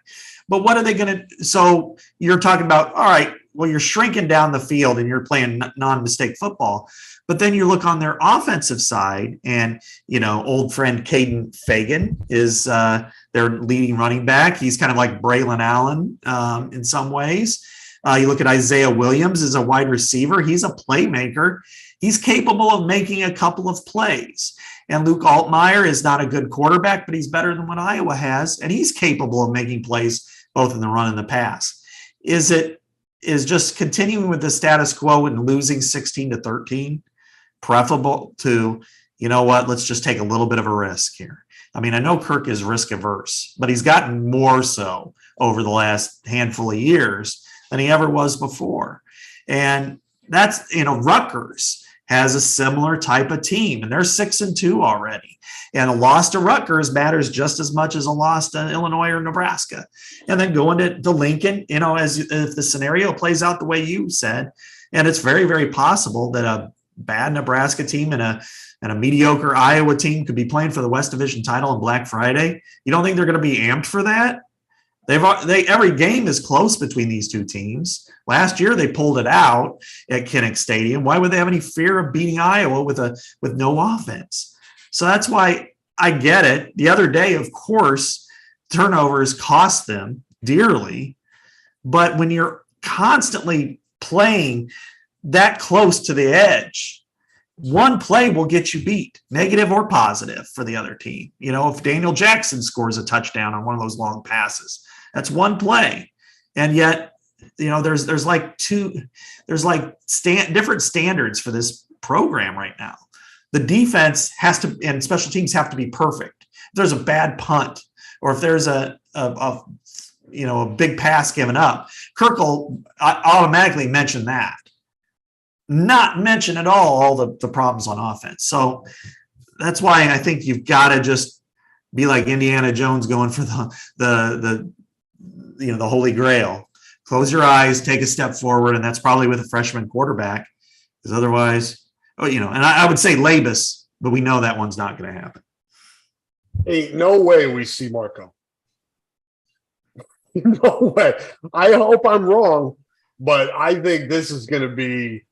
But what are they going to – so you're talking about, all right, well, you're shrinking down the field and you're playing non-mistake football. But then you look on their offensive side and, old friend Caden Fagan is their leading running back. He's kind of like Braylon Allen in some ways. You look at Isaiah Williams as a wide receiver. He's a playmaker. He's capable of making a couple of plays. And Luke Altmaier is not a good quarterback, but he's better than what Iowa has. And he's capable of making plays both in the run and the pass. Is just continuing with the status quo and losing 16-13 preferable to, let's just take a little bit of a risk here. I mean, I know Kirk is risk averse, but he's gotten more so over the last handful of years than he ever was before. And that's, Rutgers has a similar type of team, and they're 6-2 already. And a loss to Rutgers matters just as much as a loss to Illinois or Nebraska. And then going to Lincoln, as if the scenario plays out the way you said, and it's very, very possible that a bad Nebraska team and a mediocre Iowa team could be playing for the West Division title on Black Friday. You don't think they're going to be amped for that? Every game is close between these two teams. Last year they pulled it out at Kinnick Stadium. Why would they have any fear of beating Iowa with no offense? So that's why I get it. The other day, of course, turnovers cost them dearly. But when you're constantly playing that close to the edge, one play will get you beat, negative or positive for the other team. If Daniel Jackson scores a touchdown on one of those long passes, that's one play. And yet, there's different standards for this program right now. The defense has to, and special teams have to be perfect. If there's a bad punt, or if there's a big pass given up, Kirk will automatically mention that. Not mention at all the problems on offense. So that's why I think you've got to just be like Indiana Jones going for the Holy Grail. Close your eyes, take a step forward, and that's probably with a freshman quarterback. Because otherwise, and I would say Labus, but we know that one's not going to happen. Ain't no way we see Marco. No way. I hope I'm wrong, but I think this is going to be,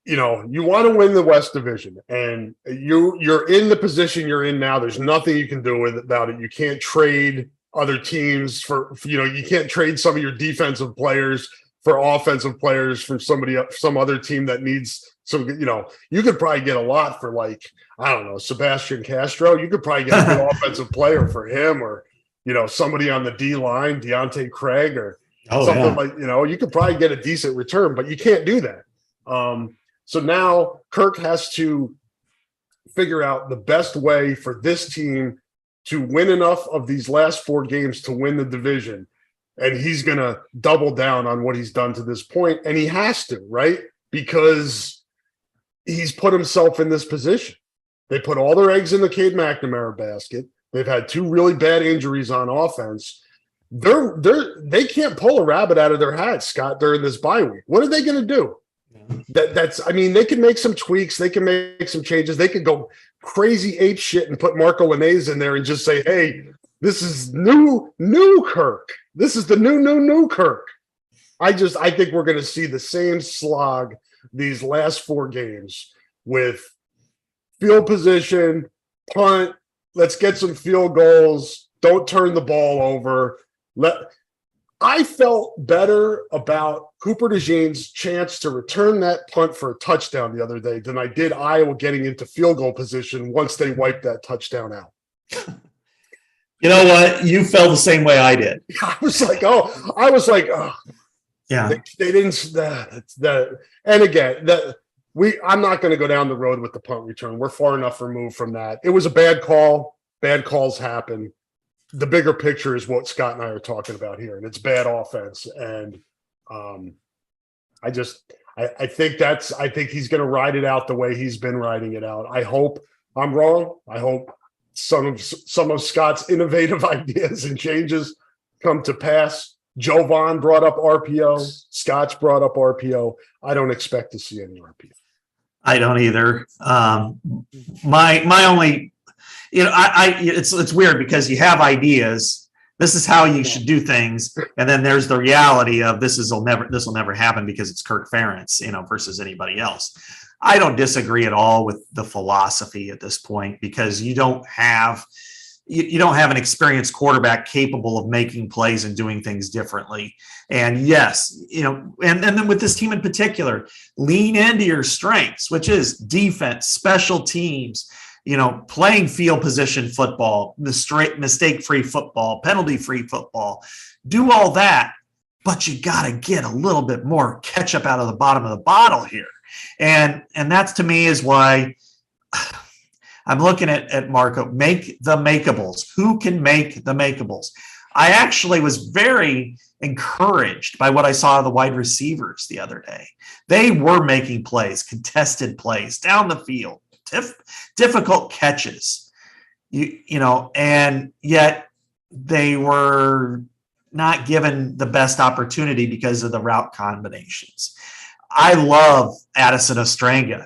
you want to win the West Division, and you're in the position you're in now. There's nothing you can do about it. You can't trade other teams you can't trade some of your defensive players for offensive players from some other team that needs some, you could probably get a lot for Sebastian Castro. You could probably get a good offensive player for him, or, somebody on the D line, Deontay Craig, or something you could probably get a decent return, but you can't do that. So now Kirk has to figure out the best way for this team to win enough of these last 4 games to win the division. And he's going to double down on what he's done to this point. And he has to, right? Because he's put himself in this position. They put all their eggs in the Cade McNamara basket. They've had 2 really bad injuries on offense. They can't pull a rabbit out of their hat, Scott, during this bye week. What are they going to do? They can make some tweaks. They can make some changes. They could go crazy ape shit and put Marco Linnaeus in there and just say, hey, this is new Kirk. This is the new Kirk. I think we're going to see the same slog these last 4 games with field position, punt, let's get some field goals, don't turn the ball over. I felt better about Cooper DeJean's chance to return that punt for a touchdown the other day than I did Iowa getting into field goal position once they wiped that touchdown out. You know what? You felt the same way I did. I was like, oh. Yeah. They didn't. And again, I'm not going to go down the road with the punt return. We're far enough removed from that. It was a bad call. Bad calls happen. The bigger picture is what Scott and I are talking about here, and it's bad offense. And I think he's going to ride it out the way he's been riding it out. I hope I'm wrong. I hope some of Scott's innovative ideas and changes come to pass. Jovan brought up RPO. Scott's brought up RPO. I don't expect to see any RPO. I don't either. My only, it's weird because you have ideas. This is how you should do things, and then there's the reality of this will never happen because it's Kirk Ferentz, versus anybody else. I don't disagree at all with the philosophy at this point because you don't have an experienced quarterback capable of making plays and doing things differently. And yes, and then with this team in particular, lean into your strengths, which is defense, special teams, playing field position football, mistake-free football, penalty-free football. Do all that, but you got to get a little bit more ketchup out of the bottom of the bottle here. And that's, to me, is why I'm looking at Marco. Make the makeables. Who can make the makeables? I actually was very encouraged by what I saw of the wide receivers the other day. They were making plays, contested plays down the field, difficult catches, and yet they were not given the best opportunity because of the route combinations. I love Addison Ostrenga.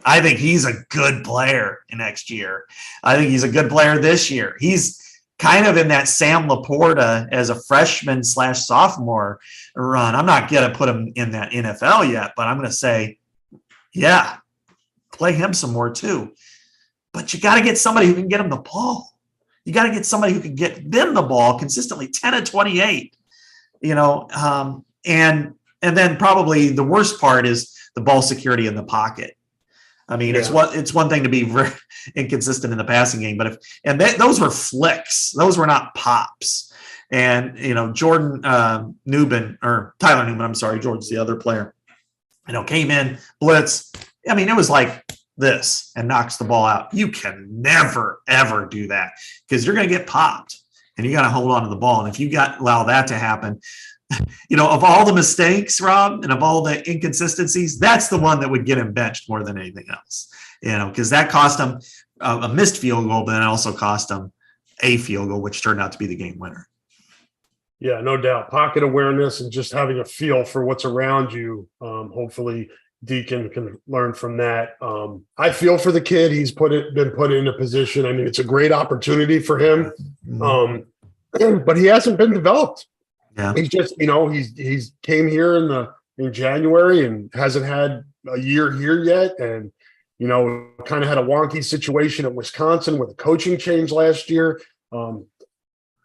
I think he's a good player next year. I think he's a good player this year. He's kind of in that Sam Laporta as a freshman / sophomore run. I'm not going to put him in that NFL yet, but I'm going to say, yeah, play him some more too. But you got to get somebody who can get him the ball. You got to get somebody who can get them the ball consistently, 10 of 28, and then probably the worst part is the ball security in the pocket. I mean, it's one thing to be very inconsistent in the passing game, but those were flicks, those were not pops. And Tyler Newman, I'm sorry, Jordan's the other player. Came in, blitz. I mean, it was like this and knocks the ball out. You can never ever do that because you're going to get popped, and you got to hold on to the ball. And if you allow that to happen, of all the mistakes, Rob, and of all the inconsistencies, that's the one that would get him benched more than anything else, because that cost him a missed field goal, but then it also cost him a field goal, which turned out to be the game winner. Yeah, no doubt. Pocket awareness and just having a feel for what's around you. Hopefully Deacon can learn from that. I feel for the kid. He's been put in a position. I mean, it's a great opportunity for him, but he hasn't been developed. Yeah. He's just, he's came here in January and hasn't had a year here yet. And, kind of had a wonky situation at Wisconsin with a coaching change last year.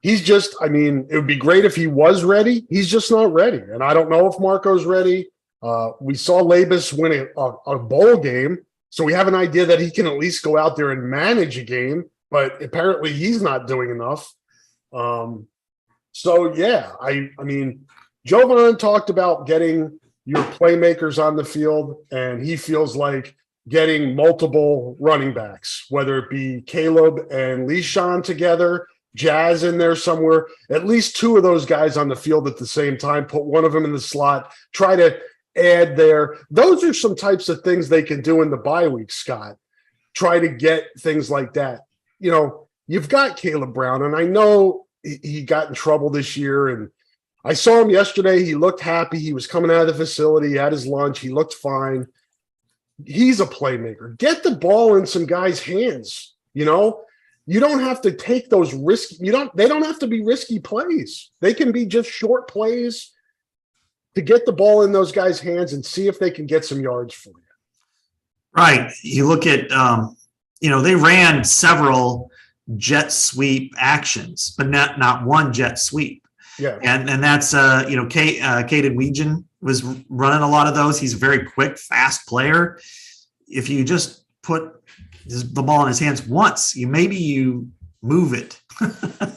He's just, it would be great if he was ready. He's just not ready. And I don't know if Marco's ready. We saw Labus win a bowl game. So we have an idea that he can at least go out there and manage a game, but apparently he's not doing enough. So, yeah, I mean, Jovan talked about getting your playmakers on the field, and he feels like getting multiple running backs, whether it be Caleb and Leishon together, Jazz in there somewhere, at least two of those guys on the field at the same time, put one of them in the slot, try to add there. Those are some types of things they can do in the bye week, Scott. Try to get things like that. You've got Caleb Brown, and I know he got in trouble this year, and I saw him yesterday. He looked happy. He was coming out of the facility. He had his lunch. He looked fine. He's a playmaker. Get the ball in some guys' hands. You don't have to take those risky. They don't have to be risky plays. They can be just short plays to get the ball in those guys' hands and see if they can get some yards for you. Right. You look at, they ran several jet sweep actions, but not one jet sweep. Yeah. And that's, Caden Weegan was running a lot of those. He's a very quick, fast player. If you just put the ball in his hands once, you move it,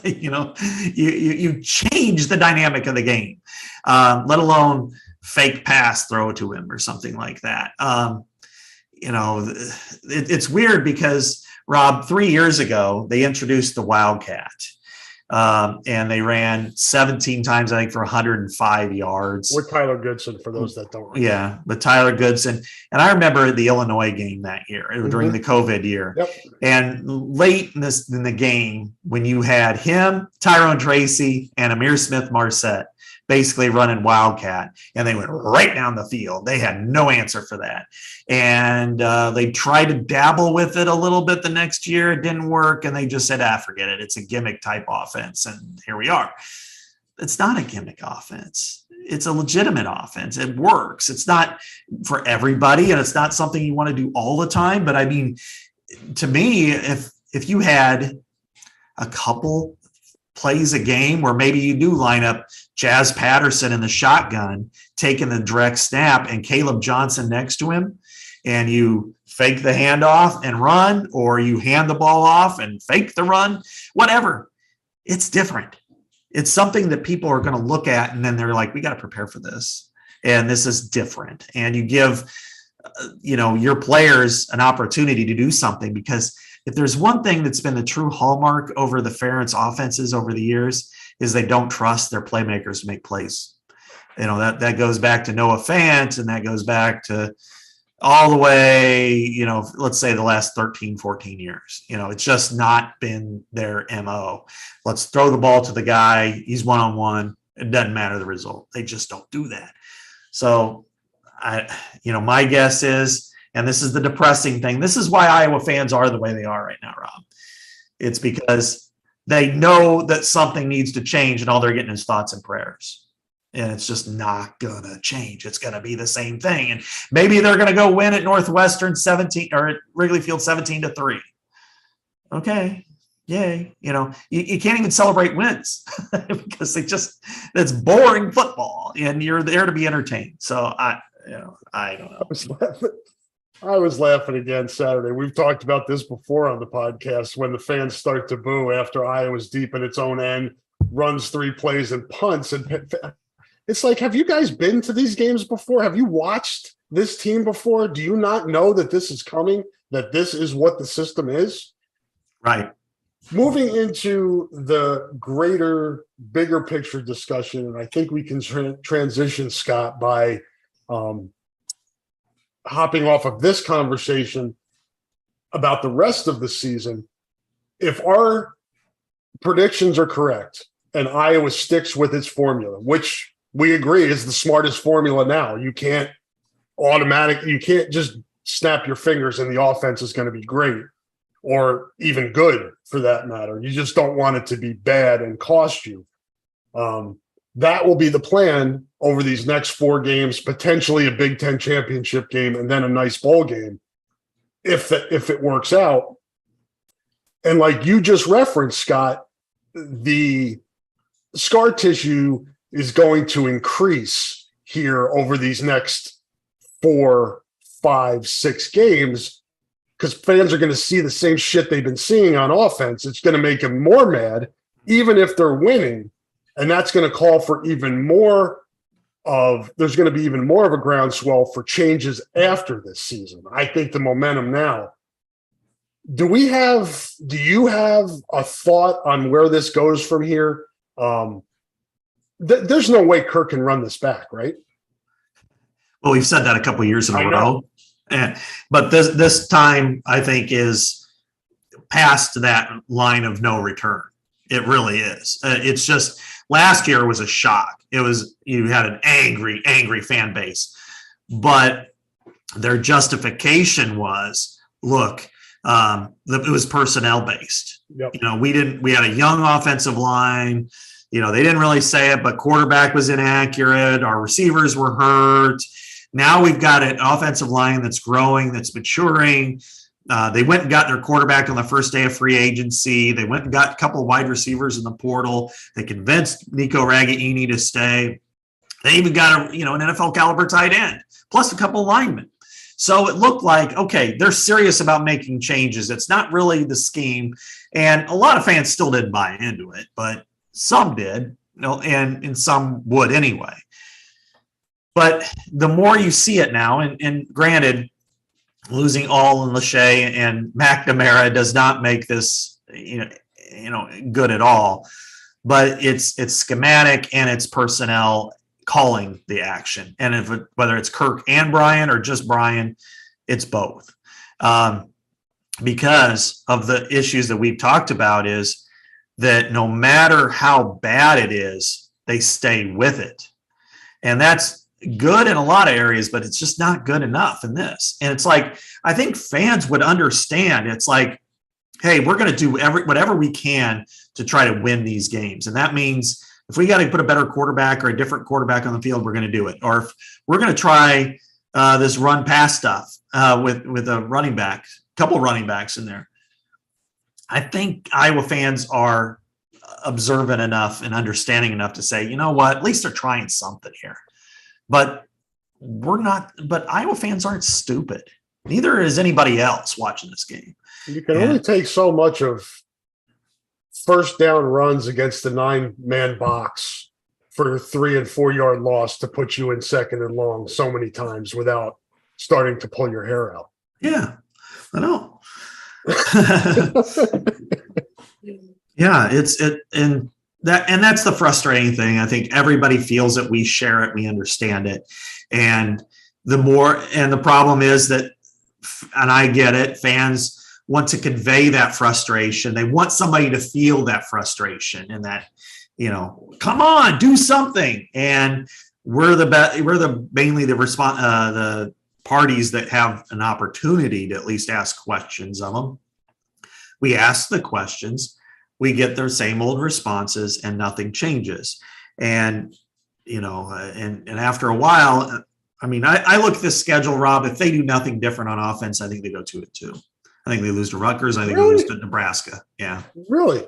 you change the dynamic of the game, let alone fake pass, throw it to him or something like that. It's weird because, Rob, 3 years ago, they introduced the Wildcat. And they ran 17 times, I think, for 105 yards. With Tyler Goodson, for those that don't remember. Yeah, with Tyler Goodson. And I remember the Illinois game that year, during the COVID year. Yep. And late in the game, when you had him, Tyrone Tracy, and Amir Smith-Marset basically running Wildcat, and they went right down the field. They had no answer for that. And they tried to dabble with it a little bit the next year. It didn't work, and they just said, forget it. It's a gimmick-type offense, and here we are. It's not a gimmick offense. It's a legitimate offense. It works. It's not for everybody, and it's not something you want to do all the time. But, to me, if you had a couple plays a game where maybe you do line up Jazz Patterson in the shotgun, taking the direct snap, and Caleb Johnson next to him, and you fake the handoff and run, or you hand the ball off and fake the run, whatever. It's different. It's something that people are going to look at, and then they're like, we got to prepare for this. And this is different. And you give, your players an opportunity to do something, because if there's one thing that's been the true hallmark over the Ferentz offenses over the years, is they don't trust their playmakers to make plays. That goes back to Noah Fant, and that goes back to all the way, let's say the last 13, 14 years. It's just not been their MO. Let's throw the ball to the guy. He's one-on-one. It doesn't matter the result. They just don't do that. So, my guess is, and this is the depressing thing, this is why Iowa fans are the way they are right now, Rob. It's because they know that something needs to change, and all they're getting is thoughts and prayers. And it's just not going to change. It's going to be the same thing. And maybe they're going to go win at Northwestern 17 or at Wrigley Field 17-3. Okay. Yay. You can't even celebrate wins because that's boring football and you're there to be entertained. So I don't know. I was laughing again Saturday. We've talked about this before on the podcast when the fans start to boo after Iowa's deep in its own end, runs 3 plays and punts. And it's like, have you guys been to these games before? Have you watched this team before? Do you not know that this is coming, that this is what the system is? Right. Moving into the greater, bigger picture discussion, and I think we can transition, Scott, by hopping off of this conversation about the rest of the season. If our predictions are correct and Iowa sticks with its formula, which we agree is the smartest formula now, you can't just snap your fingers and the offense is going to be great or even good for that matter. You just don't want it to be bad and cost you. That will be the plan over these next 4 games, potentially a Big Ten championship game, and then a nice bowl game, if it works out. And like you just referenced, Scott, the scar tissue is going to increase here over these next 4, 5, 6 games because fans are going to see the same shit they've been seeing on offense. It's going to make them more mad, even if they're winning. And that's going to call for there's going to be even more of a groundswell for changes after this season. I think the momentum now. Do you have a thought on where this goes from here? There's no way Kirk can run this back, right? Well, we've said that a couple of years in a row. But this time, I think, is past that line of no return. It really is. It's just last year was a shock. You had an angry fan base, but their justification was, look, it was personnel based. Yep. We had a young offensive line. They didn't really say it, but quarterback was inaccurate. Our receivers were hurt. Now we've got an offensive line that's growing, that's maturing. They went and got their quarterback on the first day of free agency. They went and got a couple of wide receivers in the portal. They convinced Nico Ragaini to stay. They even got an NFL caliber tight end, plus a couple of linemen. So it looked like, okay, they're serious about making changes. It's not really the scheme. And a lot of fans still didn't buy into it, but some did, and some would anyway. But the more you see it now, and granted, losing All and Lachey and McNamara does not make this, good at all. But it's schematic and it's personnel calling the action. And whether it's Kirk and Brian or just Brian, it's both. Because of the issues that we've talked about is that no matter how bad it is, they stay with it. And that's good in a lot of areas, but it's just not good enough in this. And it's like, I think fans would understand. It's like, hey, we're going to do whatever we can to try to win these games. And that means if we got to put a better quarterback or a different quarterback on the field, we're going to do it. Or if we're going to try this run pass stuff with a running back, couple running backs in there. I think Iowa fans are observant enough and understanding enough to say, you know what, at least they're trying something here. But Iowa fans aren't stupid. Neither is anybody else watching this game. You can only take so much of first down runs against the 9-man box for a 3 and 4 yard loss to put you in second and long so many times without starting to pull your hair out. Yeah, I know. Yeah, and That's the frustrating thing. I think everybody feels it. We share it. We understand it. And the problem is that, and I get it, fans want to convey that frustration. They want somebody to feel that frustration and that, come on, do something. And we're mainly the parties that have an opportunity to at least ask questions of them. We ask the questions, we get their same old responses, and nothing changes. And and after a while, I look at this schedule, Rob. If they do nothing different on offense, I think they go 2-2. I think they lose to Rutgers. I think they lose to Nebraska. Yeah. Really?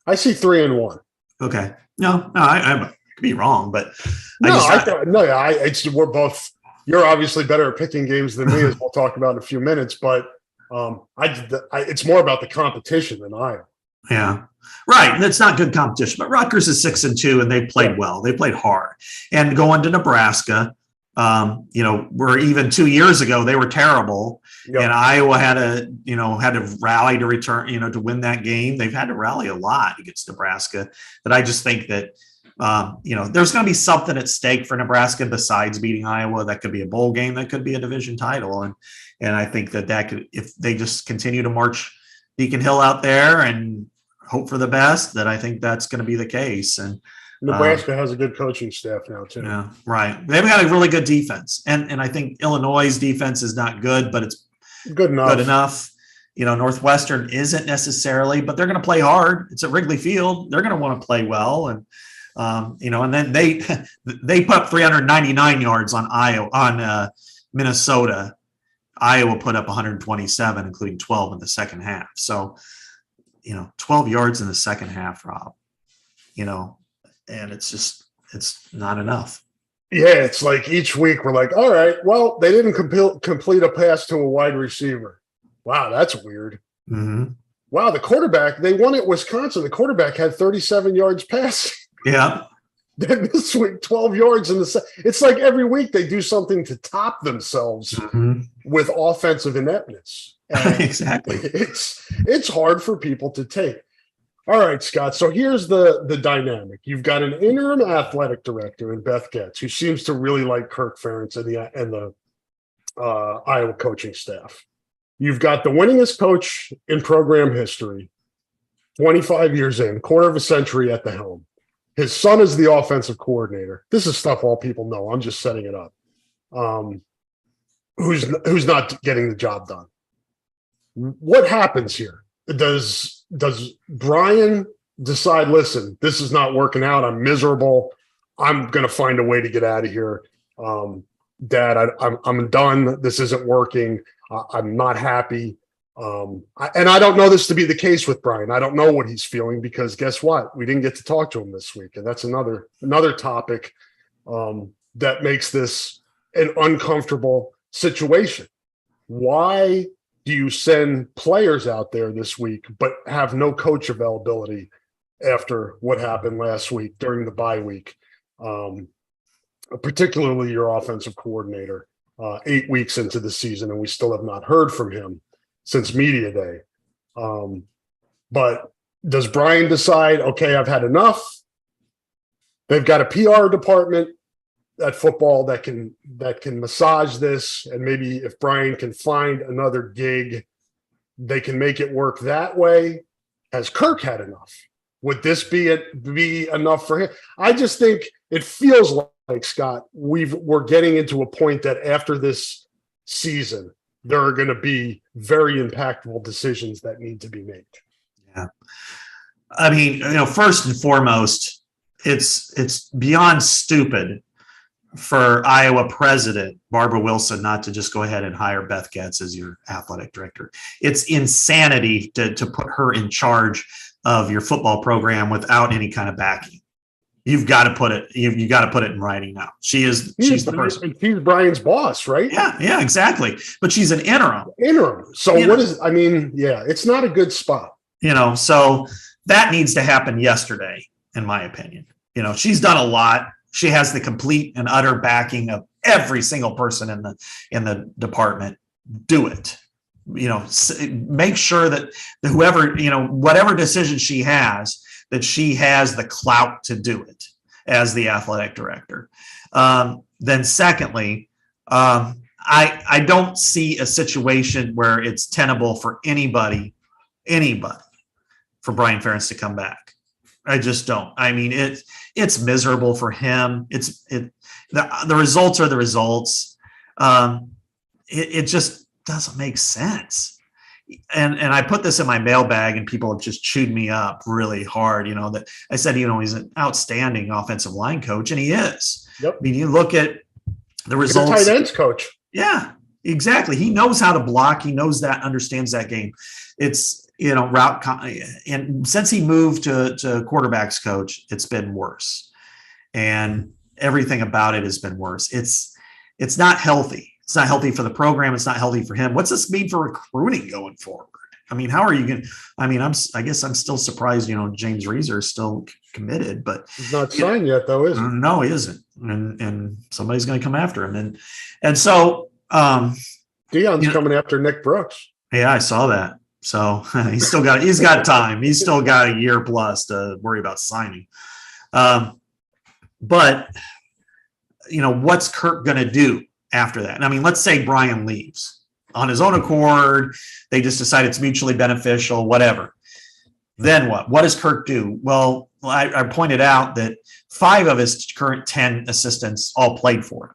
I see 3-1. Okay. No, I could be wrong, but we're both. You're obviously better at picking games than me, as we'll talk about in a few minutes. But it's more about the competition than Iowa. Yeah, right. That's not good competition. But Rutgers is 6-2, and they played well. They played hard. And going to Nebraska, where even 2 years ago they were terrible, and Iowa had to rally to return, to win that game. They've had to rally a lot against Nebraska. But I just think that there's going to be something at stake for Nebraska besides beating Iowa. That could be a bowl game. That could be a division title. And I think that could, if they just continue to march Beacon Hill out there and hope for the best, that I think that's going to be the case. And Nebraska has a good coaching staff now too. Yeah, right. They've got a really good defense. And I think Illinois' defense is not good, but it's good enough. Northwestern isn't necessarily, but they're going to play hard. It's at Wrigley Field. They're going to want to play well. And and then they put up 399 yards on Minnesota. Iowa put up 127, including 12 in the second half. So, 12 yards in the second half, Rob, and it's not enough. Yeah. It's like each week we're like, all right, well, they didn't complete a pass to a wide receiver. Wow. That's weird. Mm-hmm. Wow. The quarterback, they won at Wisconsin. The quarterback had 37 yards passing. Yeah. Then this week, 12 yards in it's like every week they do something to top themselves with offensive ineptness. Exactly. It's hard for people to take. All right, Scott. So here's the dynamic. You've got an interim athletic director in Beth Getz, who seems to really like Kirk Ferentz and the Iowa coaching staff. You've got the winningest coach in program history, 25 years in, quarter of a century at the helm. His son is the offensive coordinator. This is stuff all people know. I'm just setting it up. Who's not getting the job done? What happens here? Does Brian decide, listen, this is not working out. I'm miserable. I'm going to find a way to get out of here. Dad, I'm done. This isn't working. I'm not happy. And I don't know this to be the case with Brian. I don't know what he's feeling because guess what? We didn't get to talk to him this week. And that's another topic that makes this an uncomfortable situation. Why do you send players out there this week but have no coach availability after what happened last week during the bye week? Particularly your offensive coordinator, 8 weeks into the season, and we still have not heard from him since media day. But does Brian decide, okay, I've had enough? They've got a PR department at football that can massage this, and maybe if Brian can find another gig, they can make it work that way. Has Kirk had enough? Would this be enough for him? I just think it feels like, Scott, we're getting into a point that after this season, there are going to be very impactful decisions that need to be made. Yeah. I mean, first and foremost, it's beyond stupid for Iowa president Barbara Wilson not to just go ahead and hire Beth Getz as your athletic director. It's insanity to put her in charge of your football program without any kind of backing. You've got to put it. You got to put it in writing now. She's the person. She's Brian's boss, right? Yeah, exactly. But she's an interim. So it's not a good spot. So that needs to happen yesterday, in my opinion. She's done a lot. She has the complete and utter backing of every single person in the department. Do it. Make sure that whoever, whatever decision she has, that she has the clout to do it as the athletic director. Then secondly, I don't see a situation where it's tenable for anybody for Brian Ferentz to come back. I just don't. I mean, it's miserable for him. The results are the results. It just doesn't make sense. And I put this in my mailbag, and people have just chewed me up really hard. That I said, he's an outstanding offensive line coach, and he is. Yep. I mean, you look at the results. He's a tight ends coach. Yeah, exactly. He knows how to block. He knows that, understands that game. It's, route. And since he moved to quarterbacks coach, it's been worse. And everything about it has been worse. It's not healthy. It's not healthy for the program. It's not healthy for him. What's this mean for recruiting going forward? I mean, how are you going to, I guess I'm still surprised, James Reeser is still committed, but he's not signed yet though, is he? No, he isn't. And somebody's going to come after him. And so, Deion's coming after Nick Brooks. Yeah, I saw that. So he's got time. He's still got a year plus to worry about signing. But what's Kirk going to do after that? I mean, let's say Brian leaves on his own accord. They just decide it's mutually beneficial, whatever. Then what? What does Kirk do? Well, I pointed out that 5 of his current 10 assistants all played for him.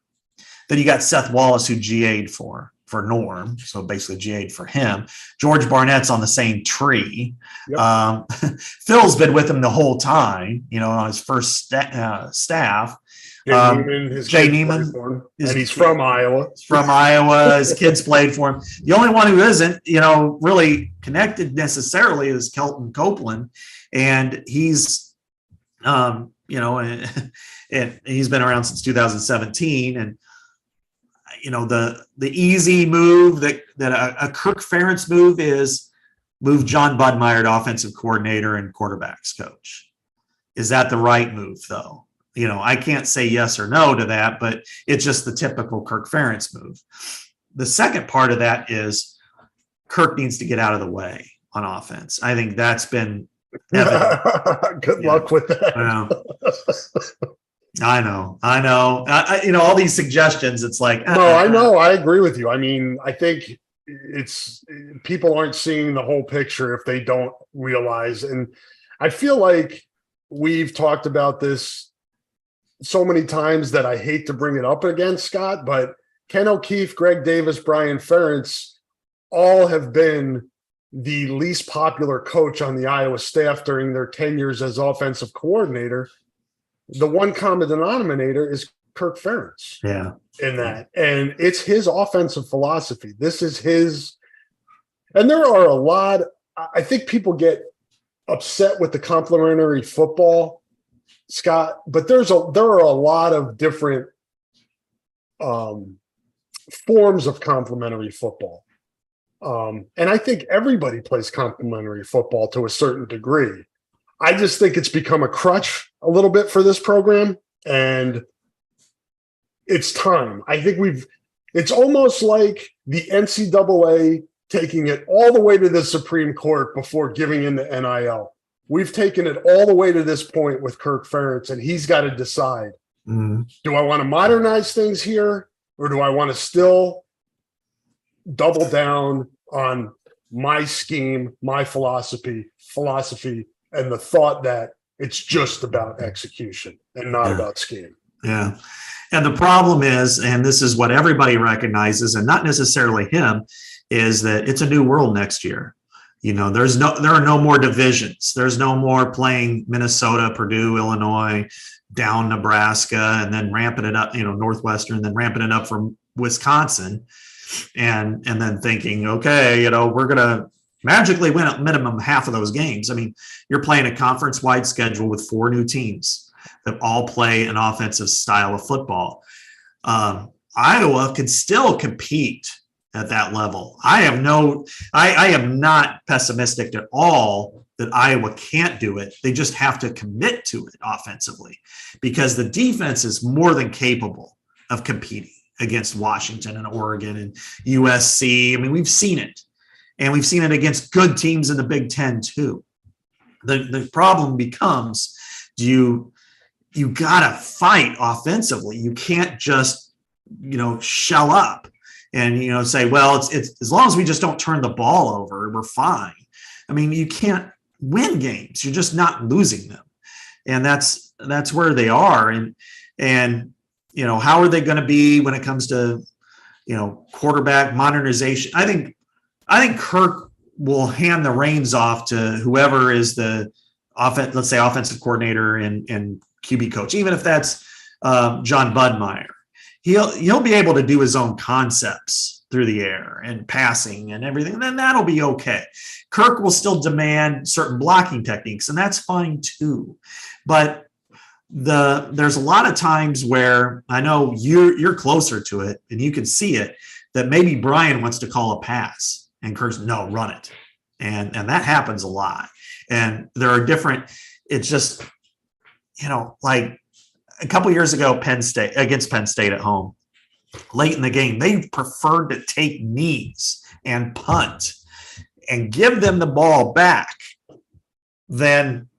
Then you got Seth Wallace, who GA'd for Norm, so basically GA'd for him. George Barnett's on the same tree. Yep. Phil's been with him the whole time, on his first staff. Jay Neiman, and he's from Iowa. From Iowa, his kids played for him. The only one who isn't, really connected necessarily is Kelton Copeland, and he's, and he's been around since 2017, and the easy move that a Kirk Ferentz move is move John Budmeyer to offensive coordinator and quarterbacks coach. Is that the right move though? I can't say yes or no to that, but it's just the typical Kirk Ferentz move. The second part of that is Kirk needs to get out of the way on offense. I think that's been evident. Good luck with that. I know. All these suggestions, it's like. No, I know. I agree with you. I mean, I think people aren't seeing the whole picture if they don't realize. And I feel like we've talked about this so many times that I hate to bring it up again, Scott, but Ken O'Keefe, Greg Davis, Brian Ferentz all have been the least popular coach on the Iowa staff during their tenures as offensive coordinator. The one common denominator is Kirk Ferentz. Yeah. In that. And it's his offensive philosophy. This is his. And there are a lot. I think people get upset with the complementary football, Scott, but there are a lot of different forms of complementary football. And I think everybody plays complementary football to a certain degree. I just think it's become a crutch a little bit for this program, and it's time. I think it's almost like the NCAA taking it all the way to the Supreme Court before giving in the NIL. We've taken it all the way to this point with Kirk Ferentz, and he's got to decide, do I want to modernize things here, or do I want to still double down on my scheme, my philosophy, and the thought that it's just about execution and not about scheme. Yeah. And the problem is, and this is what everybody recognizes, and not necessarily him, is that it's a new world next year. There are no more divisions. There's no more playing Minnesota, Purdue, Illinois, down Nebraska, and then ramping it up, Northwestern, then ramping it up from Wisconsin, and then thinking, okay, we're going to magically win at minimum half of those games. I mean, you're playing a conference-wide schedule with 4 new teams that all play an offensive style of football. Iowa can still compete at that level. I am not pessimistic at all that Iowa can't do it. They just have to commit to it offensively, because the defense is more than capable of competing against Washington and Oregon and USC. I mean, we've seen it. And we've seen it against good teams in the Big Ten too. The problem becomes, you gotta fight offensively. You can't just, shell up and, say, well, it's as long as we just don't turn the ball over, we're fine. I mean, you can't win games. You're just not losing them. And that's where they are. And how are they going to be when it comes to, quarterback modernization? I think Kirk will hand the reins off to whoever is the let's say offensive coordinator and QB coach, even if that's John Budmeyer. He'll be able to do his own concepts through the air and passing and everything, and then that'll be okay. Kirk will still demand certain blocking techniques, and that's fine too. But there's a lot of times where I know you're closer to it and you can see it, that maybe Brian wants to call a pass and Kirk's, no, run it. And that happens a lot. And there are different, it's just, like a couple years ago, against Penn State at home, late in the game, they preferred to take knees and punt and give them the ball back than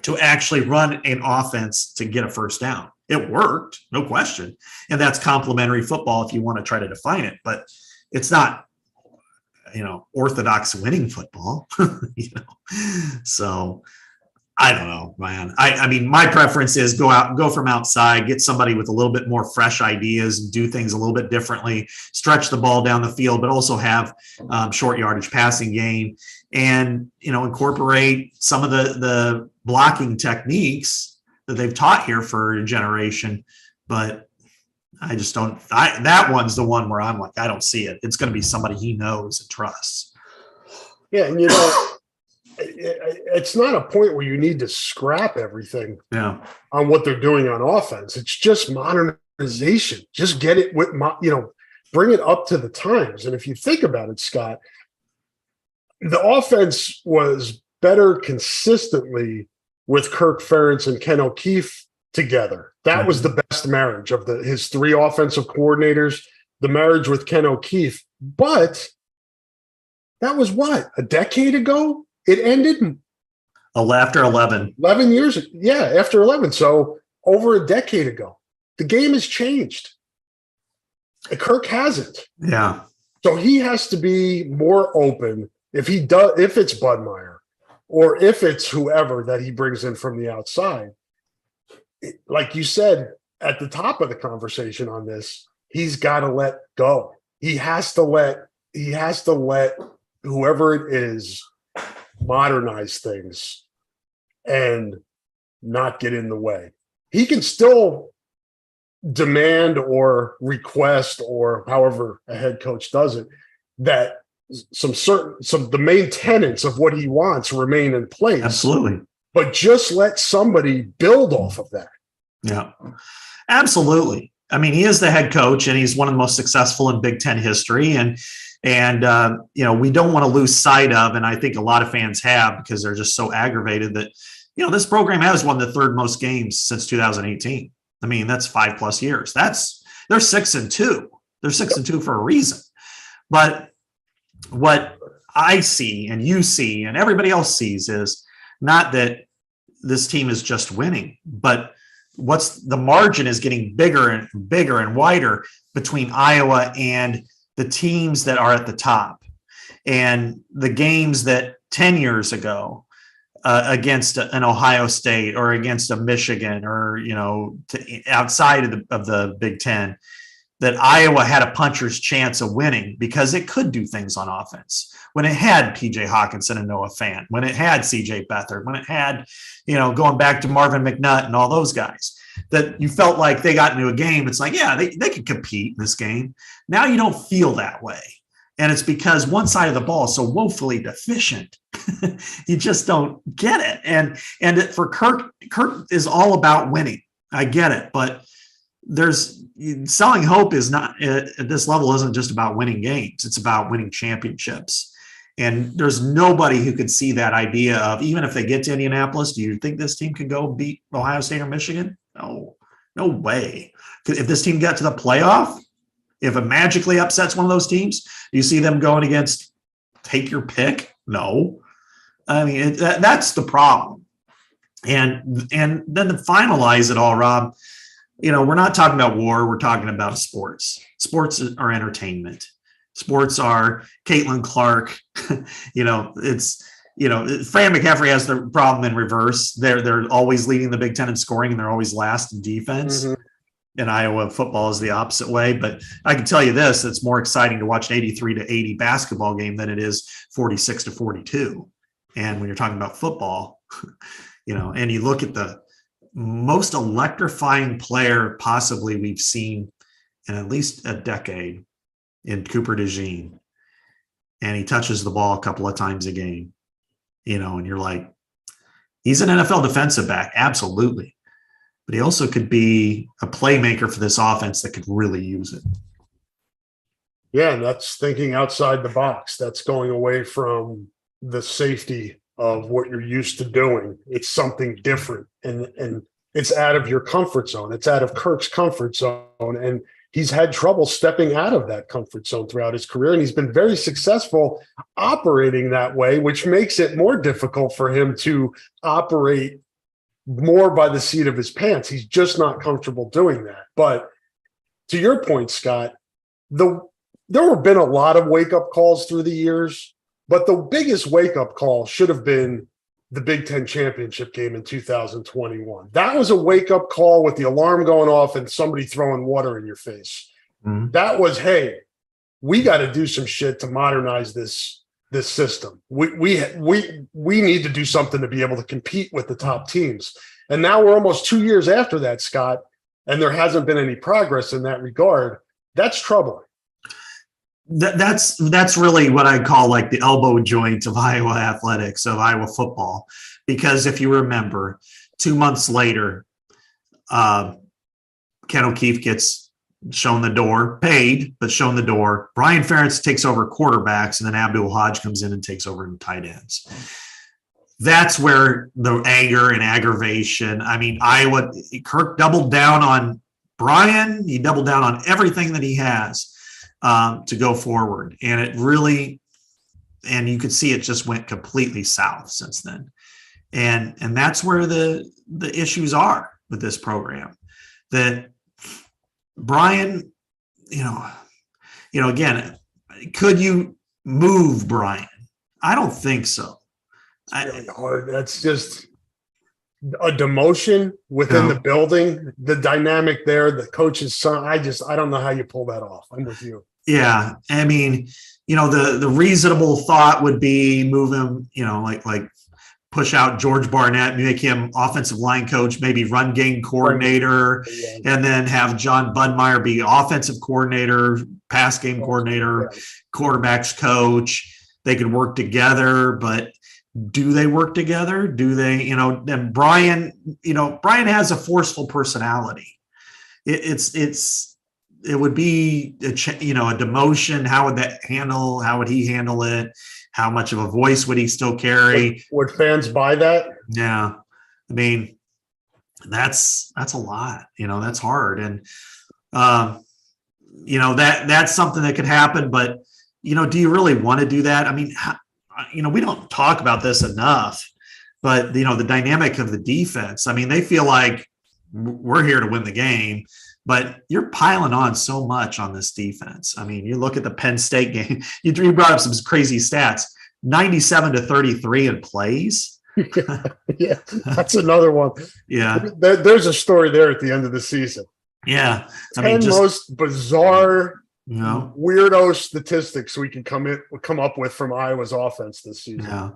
to actually run an offense to get a first down. It worked, no question. And that's complementary football if you want to try to define it, but it's not, orthodox winning football, So I don't know, man. I mean, my preference is go from outside, get somebody with a little bit more fresh ideas and do things a little bit differently, stretch the ball down the field, but also have short yardage passing game and, incorporate some of the blocking techniques that they've taught here for a generation. But I just don't, that one's the one where I'm like, I don't see it. It's going to be somebody he knows and trusts. Yeah. And, it's not a point where you need to scrap everything on what they're doing on offense. It's just modernization. Just get it with, bring it up to the times. And if you think about it, Scott, the offense was better consistently with Kirk Ferentz and Ken O'Keefe together. That was the best marriage of his three offensive coordinators, the marriage with Ken O'Keefe. But that was what, a decade ago? It ended after 11. 11 years. Yeah, after 11. So over a decade ago. The game has changed. Kirk hasn't. Yeah. So he has to be more open if it's Budmeyer or if it's whoever that he brings in from the outside. Like you said at the top of the conversation on this, he's got to let go. He has to let whoever it is modernize things and not get in the way. He can still demand or request, or however a head coach does it, that the main tenets of what he wants remain in place. Absolutely. But just let somebody build off of that. Yeah, absolutely. I mean, he is the head coach and he's one of the most successful in Big Ten history. And we don't want to lose sight of, and I think a lot of fans have, because they're just so aggravated that, this program has won the third most games since 2018. I mean, that's 5+ years. They're 6-2. They're 6-2 for a reason. But what I see and you see and everybody else sees is not that this team is just winning, but the margin is getting bigger and bigger and wider between Iowa and the teams that are at the top. And the games that 10 years ago against an Ohio State or against a Michigan or, outside of the Big Ten, that Iowa had a puncher's chance of winning because it could do things on offense. When it had PJ Hawkinson and Noah Fant, when it had CJ Beathard, when it had, going back to Marvin McNutt and all those guys, that you felt like they got into a game. It's like, yeah, they could compete in this game. Now you don't feel that way. And it's because one side of the ball is so woefully deficient. You just don't get it. And for Kirk is all about winning. I get it. But selling hope is not at this level isn't just about winning games. It's about winning championships. And there's nobody who could see that idea of, even if they get to Indianapolis, do you think this team can go beat Ohio State or Michigan? No way. If this team got to the playoff, if it magically upsets one of those teams, do you see them going against, take your pick? No. I mean, that's the problem. And then to finalize it all, Rob, we're not talking about war. We're talking about sports. Sports are entertainment. Sports are Caitlin Clark. It's Fran McCaffrey has the problem in reverse. They're always leading the Big Ten in scoring, and they're always last in defense. Mm-hmm. And Iowa football is the opposite way. But I can tell you this: it's more exciting to watch an 83-80 basketball game than it is 46-42. And when you're talking about football, and you look at the most electrifying player possibly we've seen in at least a decade in Cooper DeJean, and he touches the ball a couple of times a game, and you're like, he's an NFL defensive back, absolutely, but he also could be a playmaker for this offense that could really use it. Yeah, and that's thinking outside the box. That's going away from the safety of what you're used to doing. It's something different, and it's out of your comfort zone. It's out of Kirk's comfort zone, and he's had trouble stepping out of that comfort zone throughout his career, and he's been very successful operating that way, which makes it more difficult for him to operate more by the seat of his pants. He's just not comfortable doing that. But to your point, Scott, there have been a lot of wake-up calls through the years, but the biggest wake-up call should have been the Big Ten championship game in 2021. That was a wake-up call with the alarm going off and somebody throwing water in your face. Mm-hmm. That was, hey, we got to do some shit to modernize this system. We need to do something to be able to compete with the top teams. And now we're almost 2 years after that, Scott, and there hasn't been any progress in that regard. That's troubling. That's really what I call like the elbow joint of Iowa athletics, of Iowa football, because if you remember, 2 months later, Ken O'Keefe gets shown the door, paid, but shown the door. Brian Ferentz takes over quarterbacks, and then Abdul Hodge comes in and takes over in tight ends. That's where the anger and aggravation. I mean, Kirk doubled down on Brian. He doubled down on everything that he has to go forward. And it really, and you could see it just went completely south since then. And that's where the issues are with this program. That Brian, again, could you move Brian? I don't think so. It's really hard. That's just a demotion within the building, the dynamic there, the coach's son. I don't know how you pull that off. I'm with you. Yeah. I mean, the reasonable thought would be move him, like push out George Barnett, make him offensive line coach, maybe run game coordinator, and then have John Budmeyer be offensive coordinator, pass game coordinator, quarterbacks coach. They could work together, but do they work together? Do they, and Brian has a forceful personality. It would be a demotion. How would he handle it? How much of a voice would he still carry? Would fans buy that? Yeah. I mean, that's a lot, that's hard. And, that's something that could happen, but, do you really want to do that? I mean, we don't talk about this enough, but the dynamic of the defense, I mean, they feel like we're here to win the game, but you're piling on so much on this defense. I mean, you look at the Penn State game, you brought up some crazy stats, 97-33 in plays. Yeah, that's another one. Yeah. There's a story there at the end of the season. Yeah. I mean, most bizarre, weirdo statistics we can come up with from Iowa's offense this season. Yeah,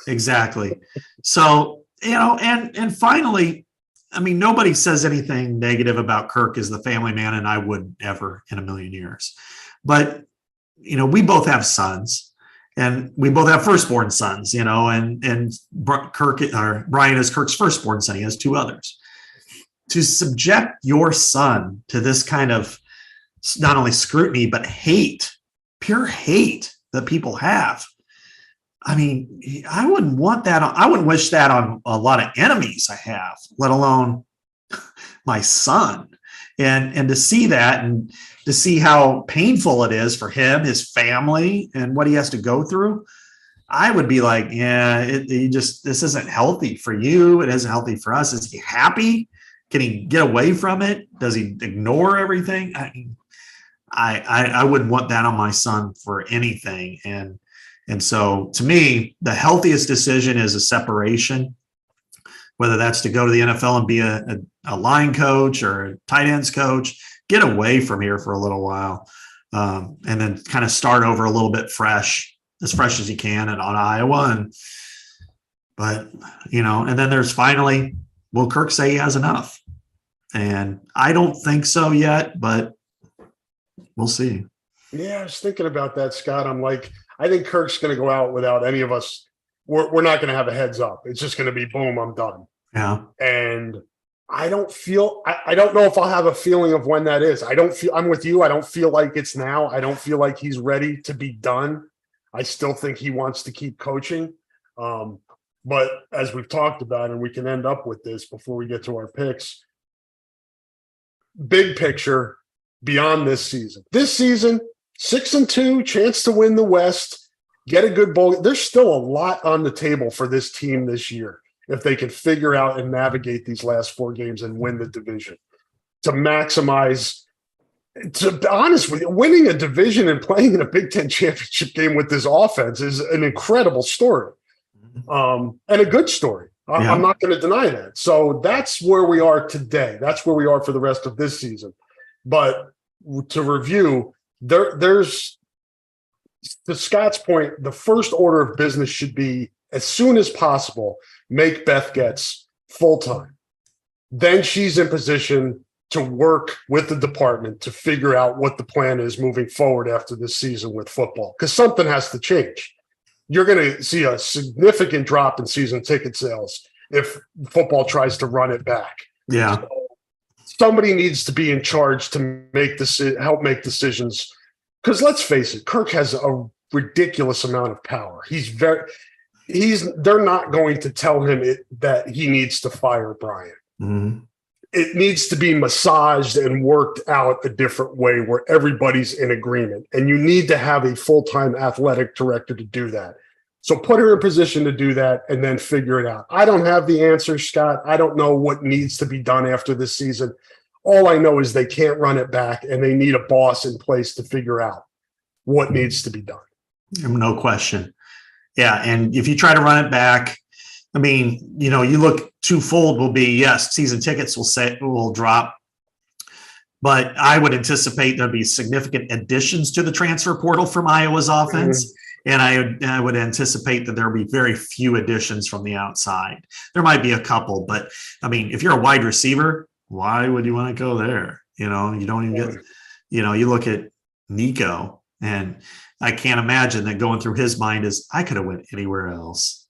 exactly. So, and finally, I mean, nobody says anything negative about Kirk as the family man, and I wouldn't ever in a million years. But, we both have sons, and we both have firstborn sons, and Brian is Kirk's firstborn son. He has two others. To subject your son to this kind of not only scrutiny, but hate, pure hate that people have. I mean, I wouldn't want that. I wouldn't wish that on a lot of enemies I have, let alone my son. And to see that and to see how painful it is for him, his family, and what he has to go through. I would be like, yeah, this isn't healthy for you. It isn't healthy for us. Is he happy? Can he get away from it? Does he ignore everything? I wouldn't want that on my son for anything. And so to me, the healthiest decision is a separation, whether that's to go to the NFL and be a line coach or a tight ends coach, get away from here for a little while, and then kind of start over a little bit as fresh as you can on Iowa. But and then there's finally, will Kirk say he has enough? And I don't think so yet, but we'll see. Yeah, I was thinking about that, Scott. I'm like, I think Kirk's going to go out without any of us. We're not going to have a heads up. It's just going to be boom, I'm done. Yeah. And I don't know if I'll have a feeling of when that is. I'm with you. I don't feel like it's now. I don't feel like he's ready to be done. I still think he wants to keep coaching. But as we've talked about, and we can end up with this before we get to our picks, big picture beyond this season. This season, 6-2, chance to win the West, get a good bowl. There's still a lot on the table for this team this year if they can figure out and navigate these last 4 games and win the division. To maximize, to be honest with you, winning a division and playing in a Big Ten championship game with this offense is an incredible story, and a good story. I'm not going to deny that. So that's where we are today. That's where we are for the rest of this season. But to review, there's, to Scott's point, the first order of business should be, as soon as possible, make Beth Getz full-time. Then she's in position to work with the department to figure out what the plan is moving forward after this season with football, because something has to change. You're going to see a significant drop in season ticket sales if football tries to run it back. Yeah. So somebody needs to be in charge to help make decisions. Because let's face it, Kirk has a ridiculous amount of power. They're not going to tell him that he needs to fire Brian. Mm-hmm. It needs to be massaged and worked out a different way where everybody's in agreement. And you need to have a full-time athletic director to do that. So put her in position to do that and then figure it out. I don't have the answer, Scott. I don't know what needs to be done after this season. All I know is they can't run it back, and they need a boss in place to figure out what needs to be done. No question. Yeah. And if you try to run it back, I mean, you look twofold will be, yes, season tickets will drop, but I would anticipate there'll be significant additions to the transfer portal from Iowa's offense. Mm-hmm. And I would anticipate that there'll be very few additions from the outside. There might be a couple, but I mean, if you're a wide receiver, why would you want to go there? You don't even get, you look at Nico, and I can't imagine that going through his mind is, I could have went anywhere else.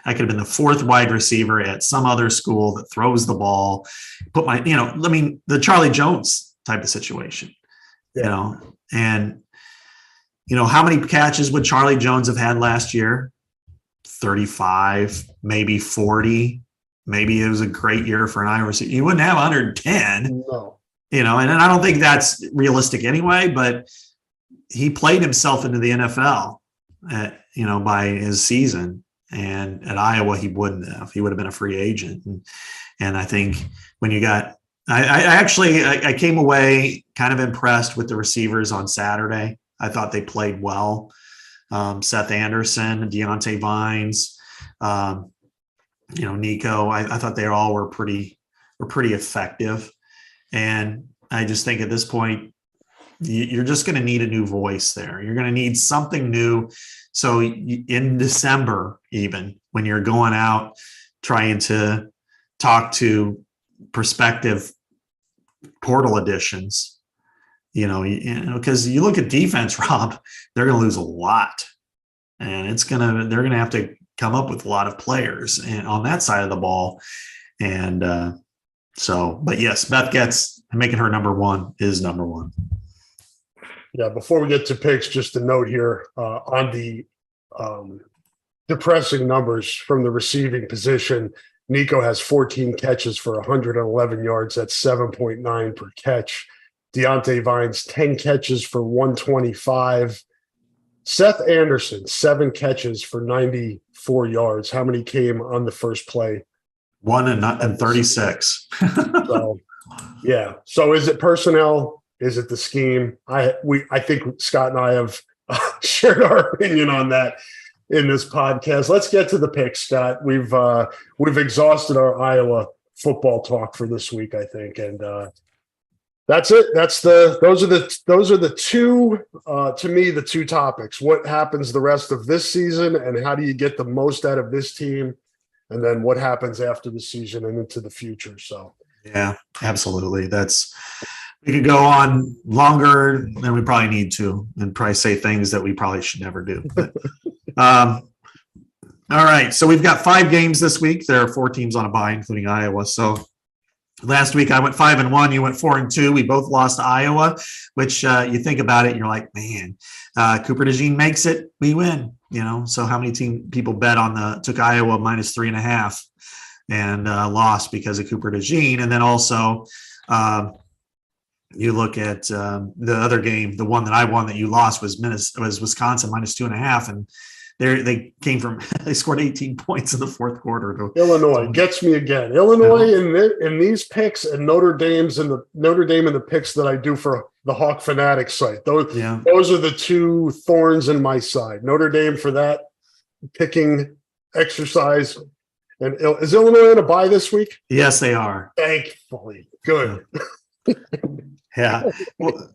I could have been the 4th wide receiver at some other school that throws the ball, the Charlie Jones type of situation, and how many catches would Charlie Jones have had last year? 35, maybe 40. Maybe it was a great year for an Iowa receiver. You wouldn't have 110, no. And I don't think that's realistic anyway, but he played himself into the NFL by his season. And at Iowa, he wouldn't have. He would have been a free agent. And I think when you got – I came away kind of impressed with the receivers on Saturday. I thought they played well. Seth Anderson, Deontay Vines, Nico. I thought they all were pretty effective. And I just think at this point, you're just going to need a new voice there. You're going to need something new. So in December, even when you're going out trying to talk to prospective portal additions, because you look at defense, Rob, they're going to lose a lot, and they're going to have to come up with a lot of players and on that side of the ball. And but yes, Beth Getz, making her number one is number one. Yeah, before we get to picks, just a note here on the depressing numbers from the receiving position. Nico has 14 catches for 111 yards. That's 7.9 per catch. Deontay Vines, 10 catches for 125. Seth Anderson, 7 catches for 94 yards. How many came on the first play? 1 and 36. So, yeah. So is it personnel? Is it the scheme? I think Scott and I have shared our opinion on that in this podcast. Let's get to the picks, Scott. We've exhausted our Iowa football talk for this week, I think, and that's it. Those are the two, to me, the two topics. What happens the rest of this season, and how do you get the most out of this team? And then what happens after the season and into the future. So, yeah, absolutely. We could go on longer than we probably need to, and probably say things that we probably should never do. But, all right. So we've got 5 games this week. There are 4 teams on a bye, including Iowa. So last week I went 5-1. You went 4-2. We both lost to Iowa, which you think about it, and you're like, man, Cooper DeJean makes it, we win. So how many people bet took Iowa -3.5 and lost because of Cooper DeJean? And then also you look at the other game, the one that I won that you lost was Wisconsin -2.5, and they scored 18 points in the fourth quarter. Illinois gets me again. Illinois in these picks, and Notre Dame in the picks that I do for the Hawk Fanatic site. Those are the 2 thorns in my side. Notre Dame for that picking exercise. And is Illinois in a bye this week? Yes, they are. Thankfully. Good. Yeah. Well,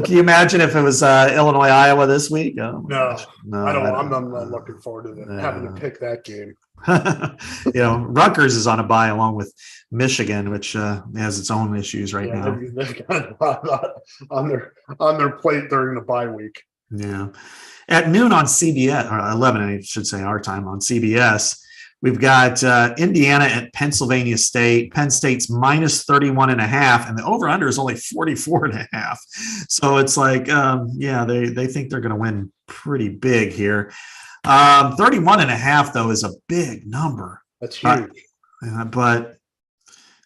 can you imagine if it was Illinois, Iowa this week? Oh, no, I'm not looking forward to having to pick that game. Rutgers is on a bye along with Michigan, which has its own issues right now. They've got on their plate during the bye week. Yeah. At noon on CBS, or 11, I should say our time on CBS, we've got Indiana at Pennsylvania State. Penn State's -31.5, and the over/under is only 44.5. So it's like, they think they're going to win pretty big here. 31.5 though is a big number. That's huge. But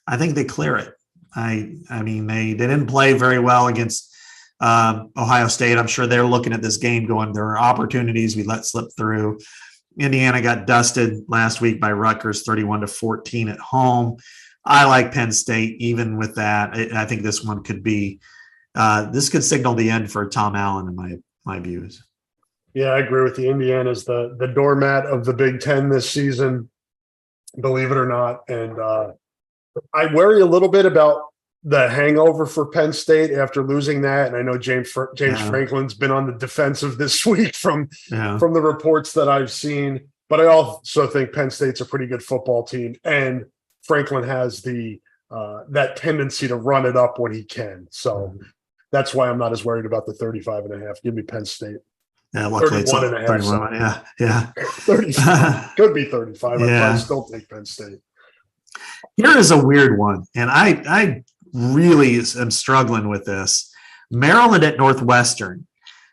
I think they clear it. I mean, they didn't play very well against Ohio State. I'm sure they're looking at this game going, there are opportunities we let slip through. Indiana got dusted last week by Rutgers 31-14 at home. I like Penn State even with that. I think this one could be this could signal the end for Tom Allen in my views. Yeah, I agree with you. Indiana's the doormat of the Big Ten this season, believe it or not. And I worry a little bit about the hangover for Penn State after losing that. And I know James Franklin's been on the defensive this week from the reports that I've seen. But I also think Penn State's a pretty good football team, and Franklin has that tendency to run it up when he can. So that's why I'm not as worried about the 35.5. Give me Penn State. Yeah, luckily it's 31.5. Yeah. 35. Could be 35. I'd probably still take Penn State. Here is a weird one, and I really am struggling with this. Maryland at Northwestern,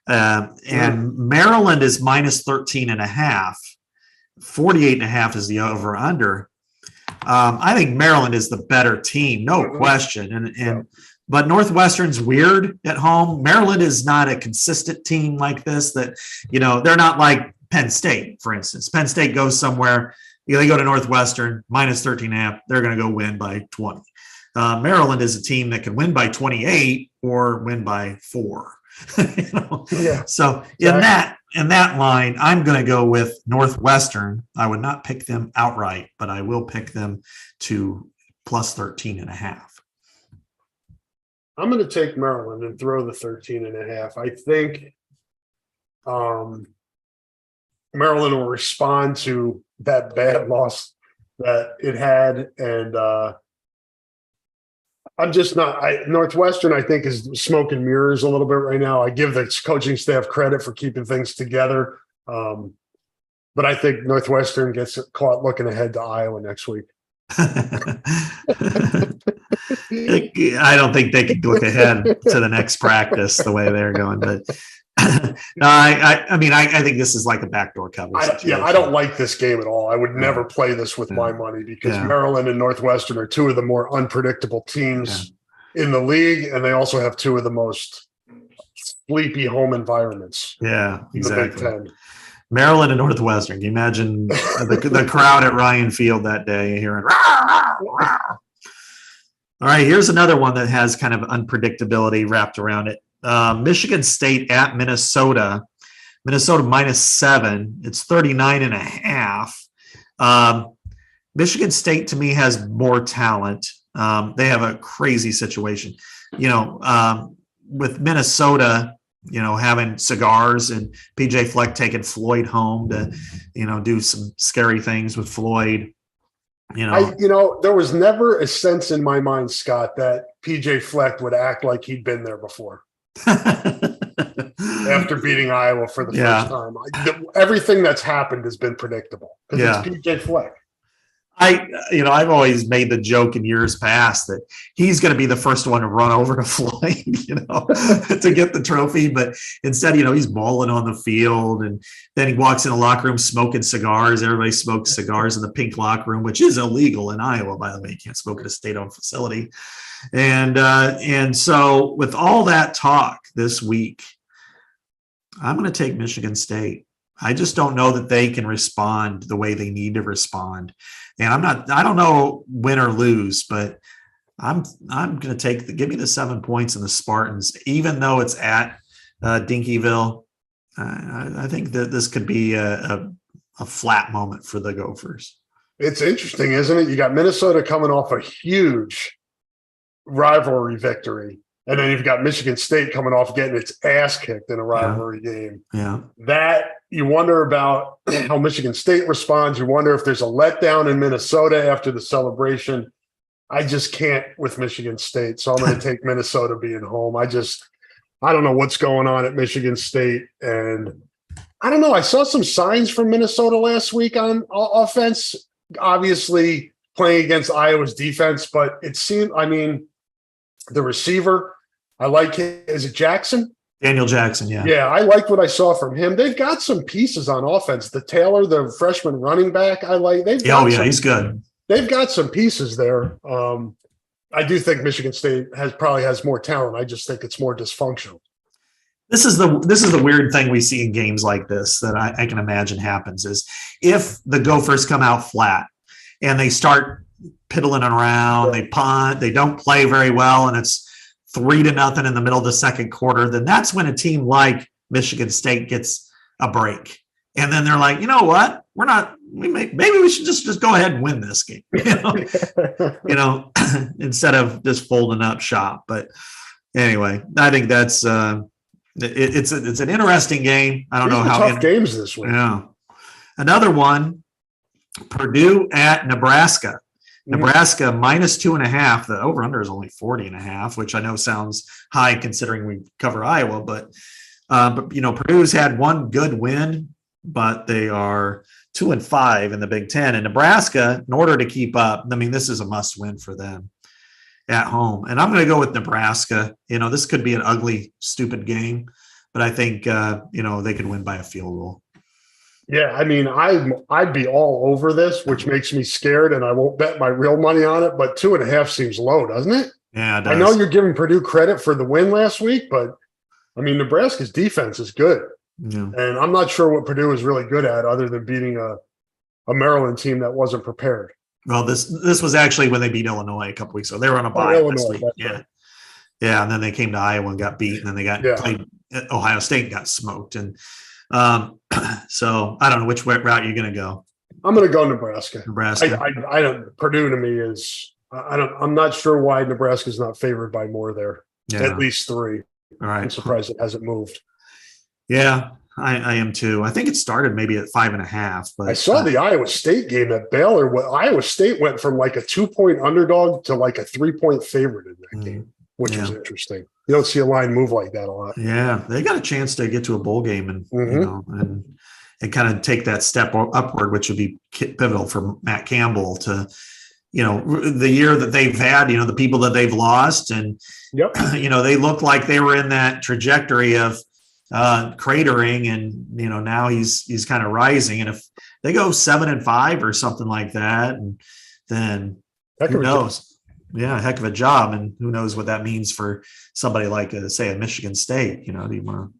and Maryland is -13.5. 48.5 is the over under. I think Maryland is the better team, no question. But Northwestern's weird at home. Maryland is not a consistent team like this. That they're not like Penn State, for instance. Penn State goes somewhere. They go to Northwestern -13.5. They're going to go win by 20. Maryland is a team that can win by 28 or win by 4. So in that line, I'm going to go with Northwestern. I would not pick them outright, but I will pick them to +13.5. I'm going to take Maryland and throw the 13.5. I think Maryland will respond to that bad loss that it had, and I'm just not. Northwestern, I think, is smoke and mirrors a little bit right now. I give the coaching staff credit for keeping things together, but I think Northwestern gets caught looking ahead to Iowa next week. I don't think they could look ahead to the next practice the way they're going, but no, I think this is like a backdoor cover. I don't like this game at all. I would never play this with my money because Maryland and Northwestern are two of the more unpredictable teams in the league, and they also have two of the most sleepy home environments. Yeah, exactly. The Big Ten. Maryland and Northwestern. Can you imagine the crowd at Ryan Field that day hearing, rah, rah, rah. All right, here's another one that has kind of unpredictability wrapped around it. Michigan State at Minnesota. Minnesota -7. It's 39.5. Michigan State to me has more talent. They have a crazy situation. With Minnesota, having cigars and PJ Fleck taking Floyd home to, do some scary things with Floyd. There was never a sense in my mind, Scott, that PJ Fleck would act like he'd been there before. After beating Iowa for the first time. Everything that's happened has been predictable because it's PJ Fleck. I've always made the joke in years past that he's going to be the first one to run over to Floyd, to get the trophy. But instead, he's balling on the field, and then he walks in the locker room smoking cigars. Everybody smokes cigars in the pink locker room, which is illegal in Iowa, by the way. You can't smoke at a state-owned facility. And so with all that talk this week, I'm going to take Michigan State. I just don't know that they can respond the way they need to respond. And I don't know win or lose, but I'm going to give me the 7 points in the Spartans, even though it's at Dinkyville. I think that this could be a flat moment for the Gophers. It's interesting, isn't it? You got Minnesota coming off a huge rivalry victory. And then you've got Michigan State coming off getting its ass kicked in a rivalry game. Yeah. That you wonder about how Michigan State responds. You wonder if there's a letdown in Minnesota after the celebration. I just can't with Michigan State. So I'm going to take Minnesota being home. I don't know what's going on at Michigan State. And I don't know. I saw some signs from Minnesota last week on offense, obviously playing against Iowa's defense, but it seemed, the receiver, I like it. Is it Jackson? Daniel Jackson, yeah. Yeah, I liked what I saw from him. They've got some pieces on offense. The Taylor, the freshman running back, I like. He's good. They've got some pieces there. I do think Michigan State probably has more talent. I just think it's more dysfunctional. This is the weird thing we see in games like this that I can imagine happens is if the Gophers come out flat and they start piddling around, they punt, they don't play very well, and it's 3-0 in the middle of the second quarter, then that's when a team like Michigan State gets a break. And then they're like, you know what? Maybe we should just go ahead and win this game, instead of just folding up shop. But anyway, I think that's it's an interesting game. I don't know how tough games this week. Yeah. Another one, Purdue at Nebraska. Nebraska -2.5. The over/under is only 40.5, which I know sounds high considering we cover Iowa. But Purdue's had one good win, but they are 2-5 in the Big Ten. And Nebraska, in order to keep up, this is a must-win for them at home. And I'm going to go with Nebraska. This could be an ugly, stupid game, but I think they could win by a field goal. Yeah, I'd be all over this, which makes me scared, and I won't bet my real money on it. But 2.5 seems low, doesn't it? Yeah, it does. I know you're giving Purdue credit for the win last week, but Nebraska's defense is good, and I'm not sure what Purdue is really good at, other than beating a Maryland team that wasn't prepared. Well, this was actually when they beat Illinois a couple weeks ago. They were on a bye last week. Yeah, yeah, and then they came to Iowa and got beat, and then they played Ohio State and got smoked, and. So I don't know which route you're going to go. I'm going to go Nebraska. I don't. Purdue to me is. I'm not sure why Nebraska is not favored by more there. Yeah. At least 3. All right. I'm surprised it hasn't moved. Yeah, I am too. I think it started maybe at 5.5. But I saw the Iowa State game at Baylor. Iowa State went from like a 2-point underdog to like a 3-point favorite in that game, which was interesting. You don't see a line move like that a lot. Yeah, they got a chance to get to a bowl game and and kind of take that step upward, which would be pivotal for Matt Campbell to, the year that they've had, the people that they've lost, and they look like they were in that trajectory of cratering, and now he's kind of rising. And if they go 7-5 or something like that, and then who knows? Yeah, a heck of a job. And who knows what that means for somebody like, say, a Michigan State. Do you want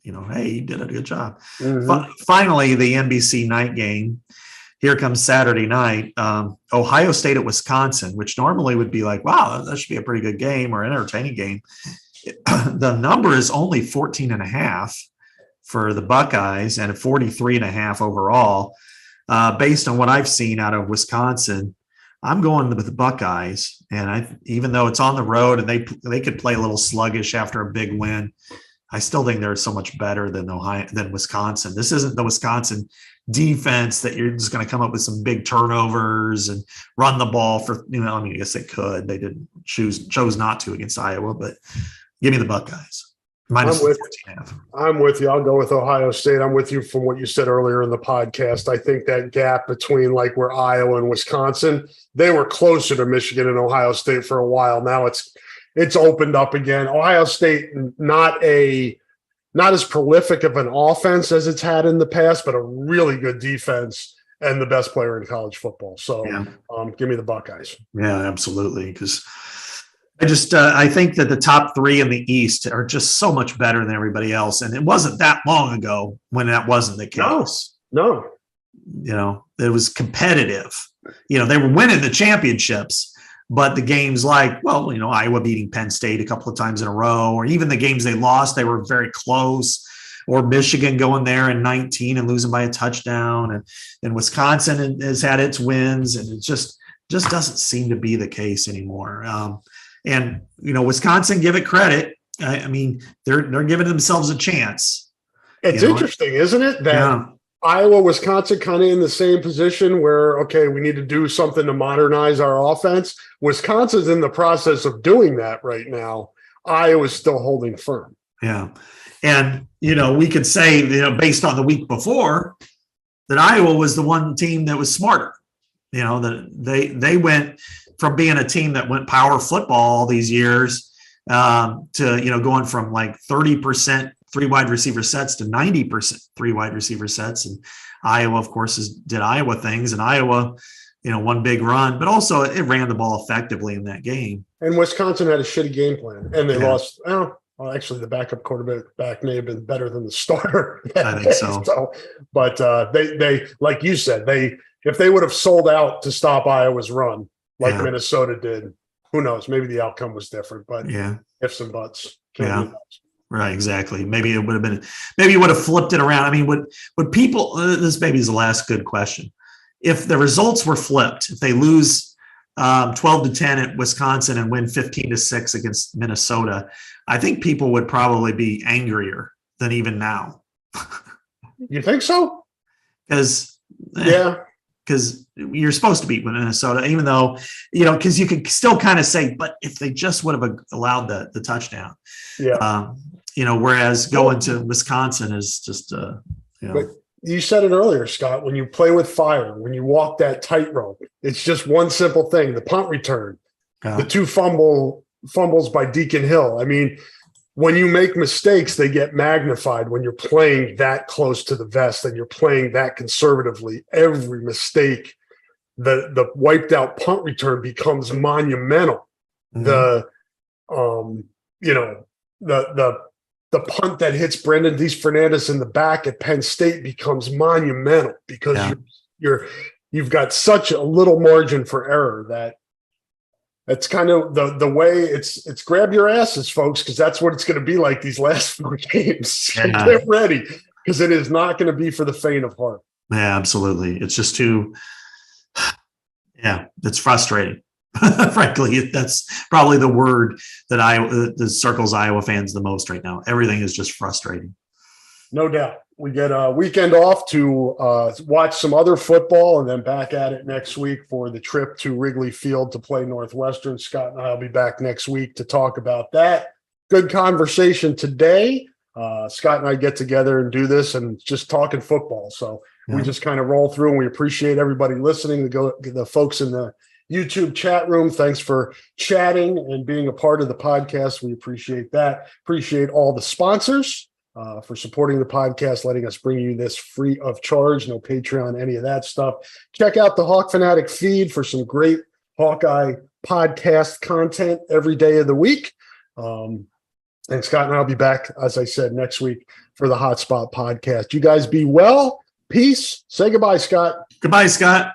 to, hey, you did a good job. Mm-hmm. Finally, the NBC night game. Here comes Saturday night. Ohio State at Wisconsin, which normally would be like, wow, that should be a pretty good game or an entertaining game. The number is only 14.5 for the Buckeyes and 43.5 overall. Based on what I've seen out of Wisconsin, I'm going with the Buckeyes. And even though it's on the road and they could play a little sluggish after a big win, I still think they're so much better than Wisconsin. This isn't the Wisconsin defense that you're just going to come up with some big turnovers and run the ball for, I guess they could. They didn't chose not to against Iowa, but give me the Buckeyes. Minus 14.5. I'm with you. I'll go with Ohio State. I'm with you from what you said earlier in the podcast. I think that gap between like where Iowa and Wisconsin, they were closer to Michigan and Ohio State for a while. Now it's opened up again. Ohio State, not as prolific of an offense as it's had in the past, but a really good defense and the best player in college football. So give me the Buckeyes. Yeah, absolutely. Because I think that the top three in the East are just so much better than everybody else. And it wasn't that long ago when that wasn't the case. No. It was competitive. They were winning the championships, but the games like, Iowa beating Penn State a couple of times in a row, or even the games they lost, they were very close. Or Michigan going there in 19 and losing by a touchdown. And Wisconsin has had its wins, and it just doesn't seem to be the case anymore. And Wisconsin, give it credit. I mean, they're giving themselves a chance. It's interesting, isn't it? That Iowa, Wisconsin kind of in the same position where, okay, we need to do something to modernize our offense. Wisconsin's in the process of doing that right now. Iowa's still holding firm. Yeah. And, we could say, based on the week before, that Iowa was the one team that was smarter. That they went from being a team that went power football all these years to, going from like 30% three wide receiver sets to 90% three wide receiver sets. And Iowa, of course, did Iowa things, and Iowa, one big run, but also it ran the ball effectively in that game. And Wisconsin had a shitty game plan, and they lost. Well, actually, the backup quarterback may have been better than the starter. I think so. But they, like you said, if they would have sold out to stop Iowa's run like Minnesota did, who knows? Maybe the outcome was different. But ifs and buts. Right, exactly. Maybe it would have been. Maybe you would have flipped it around. I mean, would people? This maybe is the last good question. If the results were flipped, if they lose 12-10 at Wisconsin and win 15-6 against Minnesota, I think people would probably be angrier than even now. You think so? Because you're supposed to beat Minnesota, even though, because you could still kind of say, but if they just would have allowed the touchdown, whereas going to Wisconsin is just, But you said it earlier, Scott, when you play with fire, when you walk that tightrope, it's just one simple thing, the punt return, the two fumbles by Deacon Hill. I mean, when you make mistakes, they get magnified when you're playing that close to the vest and you're playing that conservatively. Every mistake, the wiped out punt return becomes monumental. Mm-hmm. The punt that hits Brendan Fernandez in the back at Penn State becomes monumental because you've got such a little margin for error that it's kind of the way it's grab your asses, folks, because that's what it's going to be like these last 4 games. Get ready, because it is not going to be for the faint of heart. Yeah, absolutely. It's just too, it's frustrating. Frankly, that's probably the word that circles Iowa fans the most right now. Everything is just frustrating. No doubt. We get a weekend off to watch some other football and then back at it next week for the trip to Wrigley Field to play Northwestern. Scott and I will be back next week to talk about that. Good conversation today. Scott and I get together and do this and just talking football. So we just kind of roll through, and we appreciate everybody listening. The folks in the YouTube chat room, thanks for chatting and being a part of the podcast. We appreciate that. Appreciate all the sponsors for supporting the podcast, letting us bring you this free of charge, no Patreon, any of that stuff. Check out the Hawk Fanatic feed for some great Hawkeye podcast content every day of the week. And Scott and I'll be back, as I said, next week for the Hotspot podcast. You guys be well. Peace. Say goodbye, Scott. Goodbye, Scott.